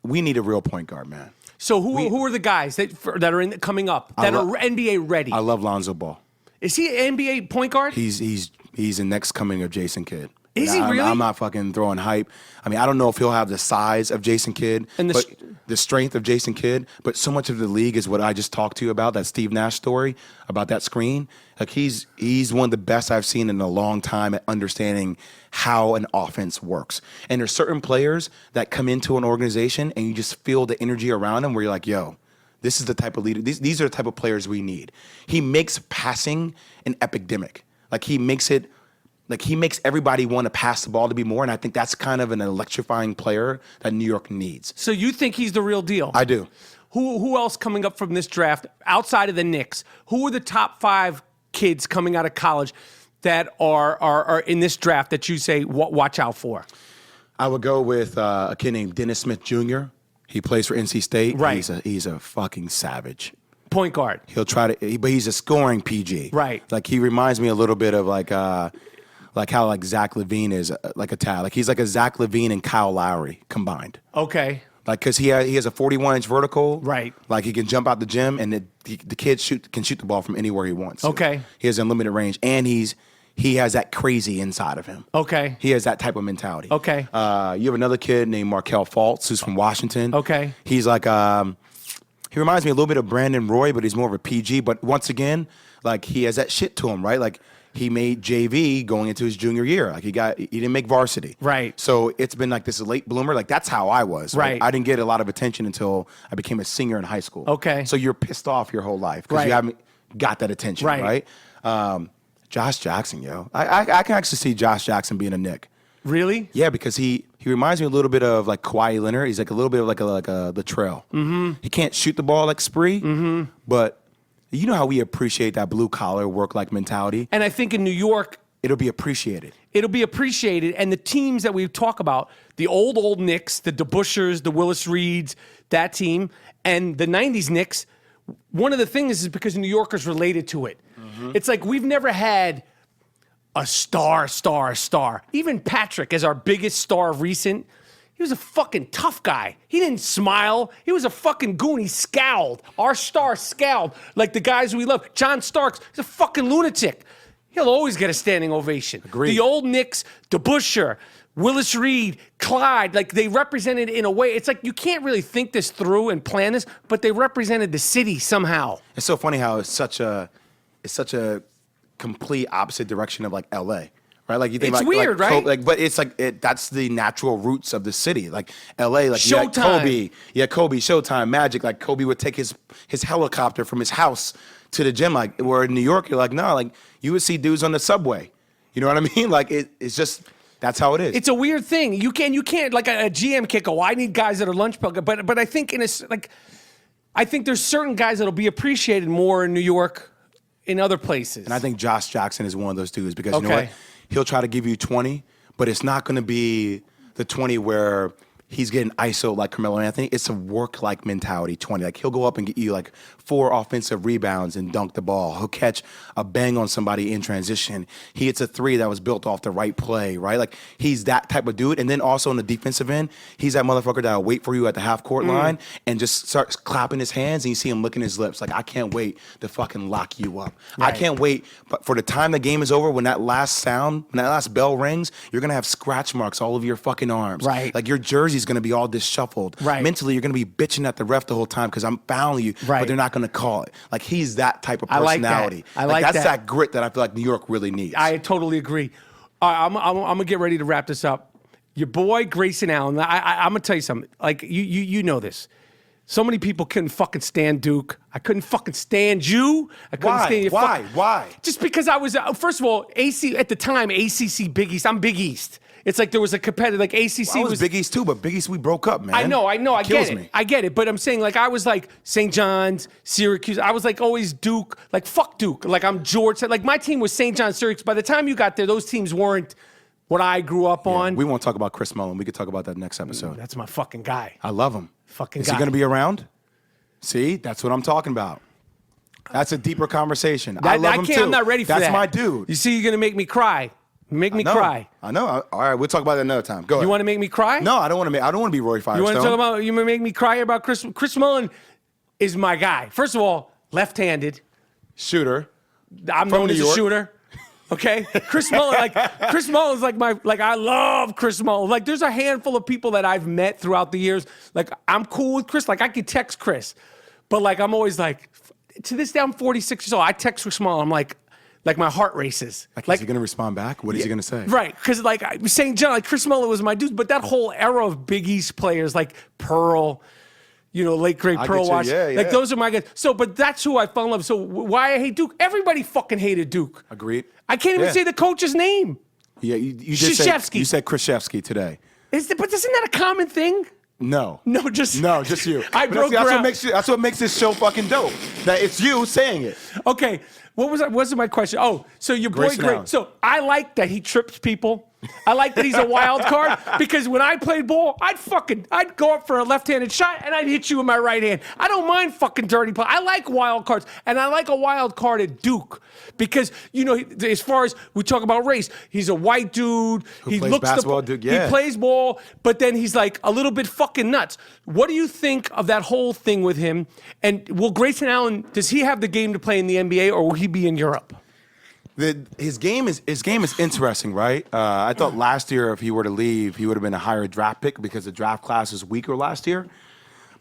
we need a real point guard, man. So who are the guys that are coming up that are NBA ready? I love Lonzo Ball. Is he an NBA point guard? He's the next coming of Jason Kidd. Is he really? I'm not fucking throwing hype. I mean, I don't know if he'll have the size of Jason Kidd, but the strength of Jason Kidd. But so much of the league is what I just talked to you about, that Steve Nash story about that screen. Like, he's one of the best I've seen in a long time at understanding how an offense works. And there's certain players that come into an organization and you just feel the energy around them where you're like, yo, this is the type of leader. These are the type of players we need. He makes passing an epidemic. Like, he makes everybody want to pass the ball to be more, and I think that's kind of an electrifying player that New York needs. So you think he's the real deal? I do. Who else coming up from this draft outside of the Knicks? Who are the top 5 kids coming out of college that are in this draft that you say watch out for? I would go with a kid named Dennis Smith Jr. He plays for NC State. Right. He's a fucking savage. Point guard. He'll try to, but he's a scoring PG. Right. Like, he reminds me a little bit of like how like Zach LaVine is like a tad. Like, he's like a Zach LaVine and Kyle Lowry combined. Okay. Like, because he has a 41-inch vertical. Right. Like, he can jump out the gym, and the kid can shoot the ball from anywhere he wants. Okay. He has unlimited range, and he has that crazy inside of him. Okay. He has that type of mentality. Okay. You have another kid named Markelle Fultz, who's from Washington. Okay. He's like, he reminds me a little bit of Brandon Roy, but he's more of a PG. But once again, like, he has that shit to him, right? Like, he made JV going into his junior year. Like, he didn't make varsity. Right. So it's been like this late bloomer. Like, that's how I was. Right. I didn't get a lot of attention until I became a senior in high school. Okay. So you're pissed off your whole life because Right. you haven't got that attention, Right. Josh Jackson, yo. I can actually see Josh Jackson being a Knick. Really? Yeah, because he reminds me a little bit of like Kawhi Leonard. He's like a little bit of like a Latrell. Mm-hmm. He can't shoot the ball like Spree, but you know how we appreciate that blue collar work like mentality. And I think in New York, it'll be appreciated. It'll be appreciated. And the teams that we talk about, the old Knicks, the DeBuschers, the Willis Reeds, that team, and the 90s Knicks, one of the things is because New Yorkers related to it. Mm-hmm. It's like we've never had a star. Even Patrick, as our biggest star of recent, he was a fucking tough guy. He didn't smile. He was a fucking goon. He scowled. Our star scowled like the guys we love. John Starks, he's a fucking lunatic. He'll always get a standing ovation. Agreed. The old Knicks, DeBusschere, Willis Reed, Clyde, like they represented in a way. It's like you can't really think this through and plan this, but they represented the city somehow. It's so funny how it's such a complete opposite direction of like LA. Right, like you think it's weird, right? But it's like that's the natural roots of the city. Like L.A., like Showtime. Kobe, Showtime, Magic. Like Kobe would take his helicopter from his house to the gym. Like where in New York, you're like, no, like you would see dudes on the subway. You know what I mean? Like it's just that's how it is. It's a weird thing. You can't like a GM can't go, I need guys that are lunch pail. But I think I think there's certain guys that'll be appreciated more in New York, in other places. And I think Josh Jackson is one of those dudes because you know what? He'll try to give you 20, but it's not going to be the 20 where he's getting ISO like Carmelo Anthony. It's a work-like mentality 20. Like, he'll go up and get you like 4 offensive rebounds and dunk the ball. He'll catch a bang on somebody in transition. He hits a 3 that was built off the right play, right? Like, he's that type of dude. And then also on the defensive end, he's that motherfucker that'll wait for you at the half-court line and just starts clapping his hands, and you see him licking his lips. Like, I can't wait to fucking lock you up. Right. I can't wait but for the time the game is over, when that last bell rings, you're going to have scratch marks all over your fucking arms. Right. Like, your jersey's going to be all disshuffled. Right. Mentally, you're going to be bitching at the ref the whole time because I'm fouling you, right. but they're not going to call it. Like, he's that type of I personality. like that's that grit that I feel like New York really needs. I totally agree. I'm going to get ready to wrap this up. Your boy, Grayson Allen, I'm going to tell you something. Like, you know this. So many people couldn't fucking stand Duke. I couldn't fucking stand you. I couldn't stand you. Why? Just because I was, first of all, at the time, ACC, Big East. I'm Big East. It's like there was a competitor, like ACC I was Big East too, but Big East we broke up, man. I know, I Kills get it. me. I get it, but I'm saying like I was like St. John's, Syracuse. I was like always Duke, like fuck Duke. Like I'm George. Like my team was St. John's, Syracuse. By the time you got there, those teams weren't what I grew up on. We won't talk about Chris Mullin. We could talk about that next episode. That's my fucking guy. I love him. Fucking Is guy. he going to be around? See, that's what I'm talking about. That's a deeper conversation. I love him too. I'm not ready for that. That's my dude. You see, you're going to make me cry. Make me cry. I know. All right, we'll talk about that another time. Go ahead. You want to make me cry? No, I don't want to be Roy Firestone. You want to talk about, you make me cry about Chris Mullin is my guy. First of all, left-handed. Shooter. I'm known as a shooter. Okay? Chris Mullin is like I love Chris Mullin. Like, there's a handful of people that I've met throughout the years. Like, I'm cool with Chris. Like, I could text Chris. But, like, I'm always like, to this day, I'm 46 years old. I text Chris Mullin. I'm like my heart races. Like, is he going to respond back? What is he going to say? Right. Because, like, I was saying, John, like, Chris Mullin was my dude. But that whole era of Big East players, like Pearl, late great Pearl Watch. Yeah. Like, those are my guys. So, but that's who I fell in love with. So, why I hate Duke? Everybody fucking hated Duke. Agreed. I can't even say the coach's name. Yeah, you just said, you said Kryzewski today. But isn't that a common thing? No, just you. I broke ground. That's what makes this show fucking dope. That it's you saying it. Okay, what's my question? Oh, so your boy Grayson. So I like that he trips people. I like that he's a wild card because when I played ball, I'd go up for a left-handed shot and I'd hit you with my right hand. I don't mind fucking dirty play. I like wild cards, and I like a wild card at Duke because as far as we talk about race, he's a white dude. He plays basketball, Duke. Yeah. He plays ball, but then he's like a little bit fucking nuts. What do you think of that whole thing with him? And will Grayson Allen, does he have the game to play in the NBA, or will he be in Europe? His game is interesting, right? I thought last year if he were to leave, he would have been a higher draft pick because the draft class was weaker last year.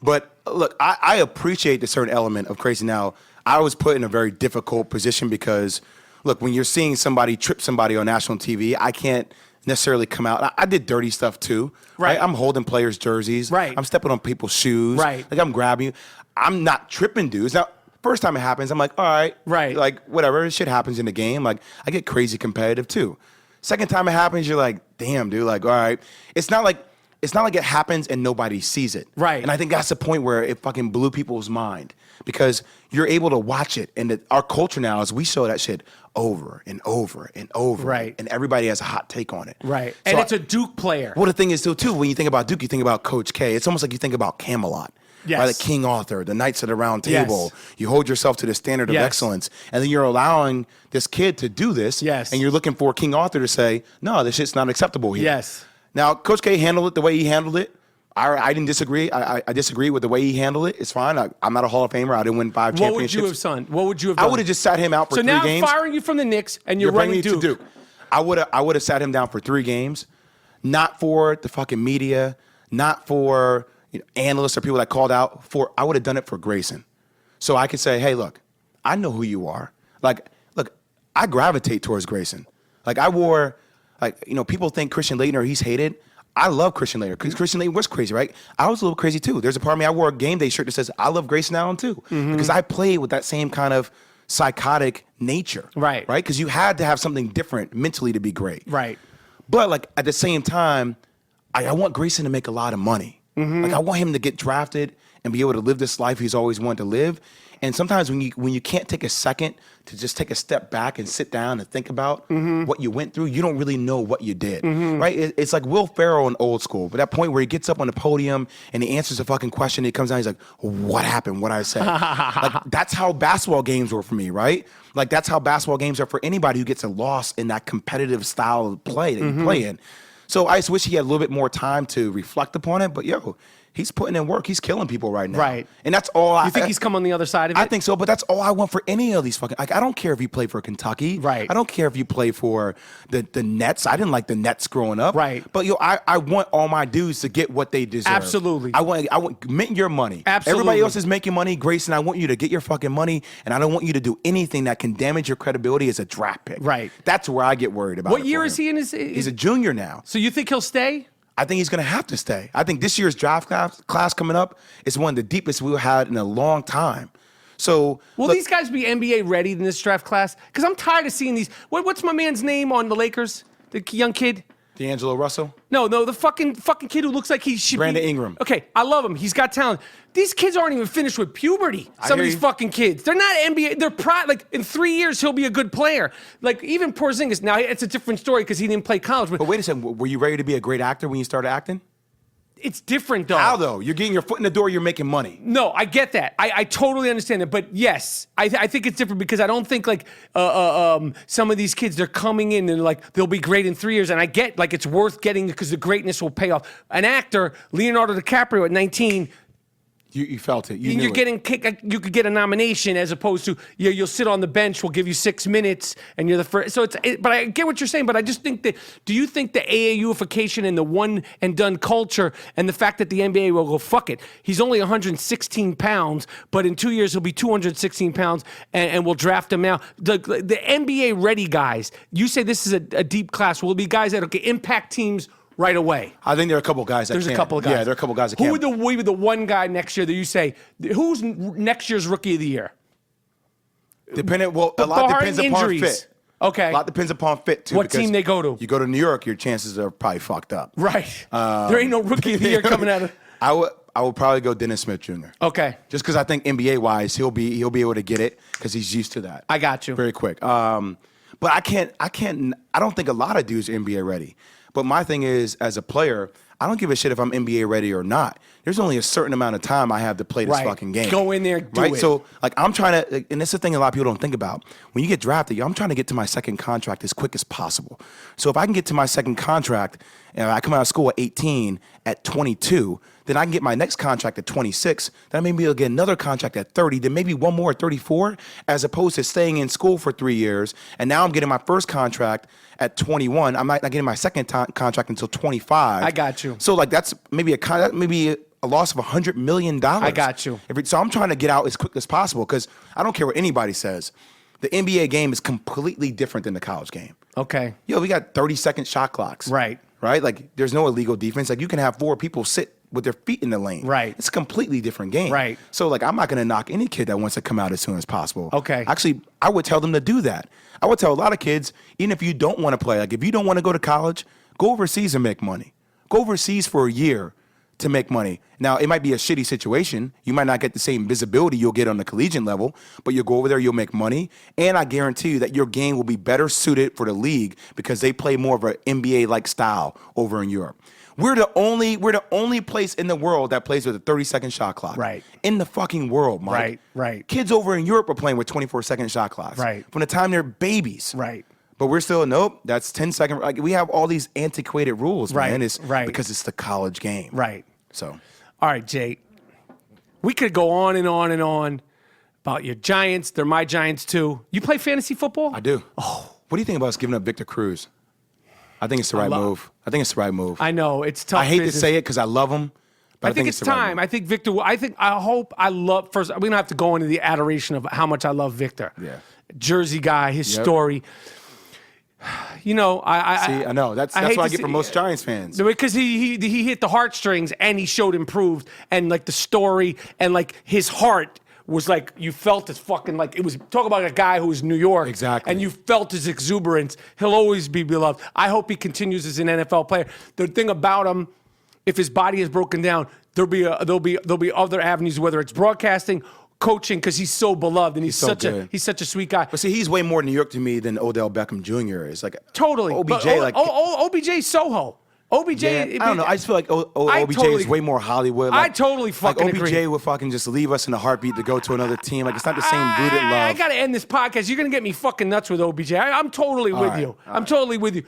But look, I appreciate the certain element of Grayson. Now, I was put in a very difficult position because, look, when you're seeing somebody trip somebody on national TV, I can't necessarily come out. I did dirty stuff too. Right. I'm holding players' jerseys. Right. I'm stepping on people's shoes. Right. Like I'm grabbing you. I'm not tripping dudes. Now, first time it happens, I'm like, all right. Right. Like, whatever. Shit happens in the game. Like, I get crazy competitive too. Second time it happens, you're like, damn, dude. Like, all right. It's not like it happens and nobody sees it. Right. And I think that's the point where it fucking blew people's mind because you're able to watch it. And our culture now is we show that shit over and over and over. Right. And everybody has a hot take on it. Right. So And it's a Duke player. Well, the thing is, still, too, when you think about Duke, you think about Coach K. It's almost like you think about Camelot. Yes. Right, the King Arthur, the Knights of the Round Table. Yes. You hold yourself to the standard of excellence. And then you're allowing this kid to do this. Yes. And you're looking for King Arthur to say, no, this shit's not acceptable here. Yes. Now, Coach K handled it the way he handled it. I didn't disagree. I disagree with the way he handled it. It's fine. I'm not a Hall of Famer. I didn't win 5 championships. What would you have done? I would have just sat him out for 3 games. So now I'm firing you from the Knicks, and you're bringing running me to Duke. I would have sat him down for 3 games, not for the fucking media, not for analysts or people that called out. I would have done it for Grayson, so I could say, hey, look, I know who you are. Like, look, I gravitate towards Grayson. Like I wore, people think Christian Laettner, he's hated. I love Christian Laettner because Christian Laettner was crazy, right? I was a little crazy too. There's a part of me, I wore a game day shirt that says, I love Grayson Allen too. Because I played with that same kind of psychotic nature. Right. Right? Because you had to have something different mentally to be great. Right. But at the same time, I want Grayson to make a lot of money. I want him to get drafted and be able to live this life he's always wanted to live. And sometimes when you can't take a second to just take a step back and sit down and think about what you went through, you don't really know what you did, right? It's like Will Ferrell in Old School, but that point where he gets up on the podium and he answers a fucking question, he comes down, he's like, what happened? What'd I say? That's how basketball games were for me, right? Like that's how basketball games are for anybody who gets lost in that competitive style of play that you play in. So I just wish he had a little bit more time to reflect upon it, but he's putting in work. He's killing people right now. Right. And that's all You think he's come on the other side of it? I think so, but that's all I want for any of these fucking... I don't care if you play for Kentucky. Right. I don't care if you play for the Nets. I didn't like the Nets growing up. Right. But, I want all my dudes to get what they deserve. Absolutely. I want mint your money. Absolutely. Everybody else is making money. Grayson, I want you to get your fucking money, and I don't want you to do anything that can damage your credibility as a draft pick. Right. That's where I get worried about What year is he in his... He's a junior now. So you think he'll stay? I think he's going to have to stay. I think this year's draft class coming up is one of the deepest we've had in a long time. So will these guys be NBA ready in this draft class? Because I'm tired of seeing these. What's my man's name on the Lakers? The young kid? D'Angelo Russell? No, the fucking kid who looks like he should Brandon be. Ingram. Okay, I love him. He's got talent. These kids aren't even finished with puberty. Some of these fucking kids. They're not NBA. They're in 3 years, he'll be a good player. Like, even Porzingis. Now, it's a different story because he didn't play college. But wait a second. Were you ready to be a great actor when you started acting? It's different, though. How, though? You're getting your foot in the door, you're making money. No, I get that. I totally understand it. But yes, I think it's different because I don't think like some of these kids, they're coming in and like they'll be great in 3 years. And I get like it's worth getting because the greatness will pay off. An actor, Leonardo DiCaprio at 19, You felt it. You knew you're it. getting kicked. You could get a nomination as opposed to you'll sit on the bench. We'll give you 6 minutes, and you're the first. So but I get what you're saying. But I just think that. Do you think the AAUification and the one and done culture and the fact that the NBA will go fuck it? He's only 116 pounds, but in 2 years he'll be 216 pounds, and we'll draft him out. The NBA ready guys. You say this is a deep class. Will it be guys that impact teams right away? I think there are a couple guys that There's can. a couple of guys. Yeah, there are a couple guys that can. Who would be the one guy next year that you say, who's next year's rookie of the year? A lot depends upon injuries. fit. Okay. A lot depends upon fit, too. What team they go to? You go to New York, your chances are probably fucked up. Right. There ain't no rookie of the year coming out of... I would probably go Dennis Smith Jr. Okay. Just because I think NBA-wise, he'll be able to get it because he's used to that. I got you. Very quick. But I don't think a lot of dudes are NBA ready. But my thing is, as a player, I don't give a shit if I'm NBA ready or not. There's only a certain amount of time I have to play this fucking game. Go in there, do it. So, like, I'm trying to, and it's the thing a lot of people don't think about. When you get drafted, I'm trying to get to my second contract as quick as possible. So if I can get to my second contract, and I come out of school at 18, at 22, then I can get my next contract at 26, then maybe I'll get another contract at 30, then maybe one more at 34, as opposed to staying in school for 3 years, and now I'm getting my first contract at 21. I'm not getting my second contract until 25. I got you. So, like, that's maybe a loss of $100 million. I got you. So I'm trying to get out as quick as possible because I don't care what anybody says. The NBA game is completely different than the college game. Okay. Yo, we got 30-second shot clocks. Right. Right? Like, there's no illegal defense. Like, you can have 4 people sit with their feet in the lane. Right. It's a completely different game. Right. So, like, I'm not going to knock any kid that wants to come out as soon as possible. Okay. Actually, I would tell them to do that. I would tell a lot of kids, even if you don't want to play, like, if you don't want to go to college, go overseas and make money. Go overseas for a year to make money. Now, it might be a shitty situation. You might not get the same visibility you'll get on the collegiate level, but you'll go over there, you'll make money, and I guarantee you that your game will be better suited for the league because they play more of an NBA-like style over in Europe. We're the only place in the world that plays with a 30-second shot clock. Right. In the fucking world, Mike. Right. Kids over in Europe are playing with 24-second shot clocks. Right. From the time they're babies. Right. But we're still, nope, that's 10-second. Like, we have all these antiquated rules, Right. man. It's Right. because it's the college game. Right. So... All right, Jay. We could go on and on and on about your Giants. They're my Giants, too. You play fantasy football? I do. Oh. What do you think about us giving up Victor Cruz? I think it's the right move. I think it's the right move. I know. It's tough. I hate business. to say it because I love him. But I think it's the right time. move. I think Victor, first, we don't have to go into the adoration of how much I love Victor. Yeah. Jersey guy, his story. You know, I know. That's what I get from most Giants fans. Because he hit the heartstrings and he showed improved and like the story and like his heart was like you felt his fucking like it was talk about a guy who was New York. Exactly. And you felt his exuberance. He'll always be beloved. I hope he continues as an NFL player. The thing about him, if his body is broken down, there'll be other avenues, whether it's broadcasting, coaching, because he's so beloved and he's such a sweet guy. But see, he's way more New York to me than Odell Beckham Jr. is. Like Totally. OBJ, OBJ Soho. OBJ. Yeah, I don't know. I just feel like OBJ is way more Hollywood. I totally fucking like OBJ agree. would fucking just leave us in a heartbeat to go to another team. Like, it's not the same rooted love. I gotta end this podcast. You're gonna get me fucking nuts with OBJ. I'm totally with you. I'm totally with you.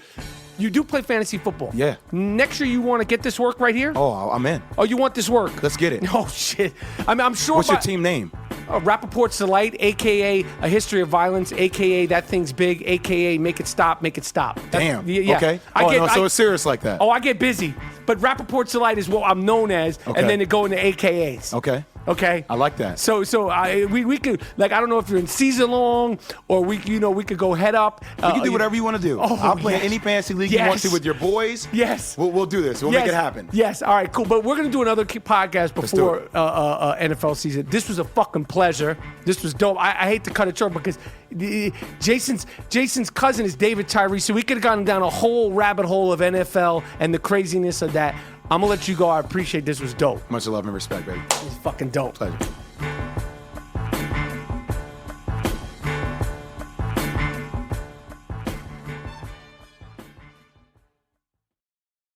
You do play fantasy football. Yeah. Next year, you want to get this work right here? Oh, I'm in. Oh, you want this work? Let's get it. Oh, shit. I'm sure. What's your team name? Rapaport's Delight, a.k.a. A History of Violence, a.k.a. That Thing's Big, a.k.a. Make It Stop, Make It Stop. Damn. Yeah. Okay. So it's serious like that. Oh, I get busy. But Rapaport's Delight is what I'm known as, and then it go into AKAs. Okay. I like that. So we could, like, I don't know if you're in season long or we could go head up. You can do whatever you want to do. I'll play in any fantasy league you want to with your boys. Yes. We'll do this. We'll make it happen. Yes. All right, cool. But we're going to do another podcast before NFL season. This was a fucking pleasure. This was dope. I hate to cut it short because Jason's cousin is David Tyree, so we could have gone down a whole rabbit hole of NFL and the craziness of that. I'm going to let you go. I appreciate this. Was dope. Much love and respect, baby. It was fucking dope. Pleasure.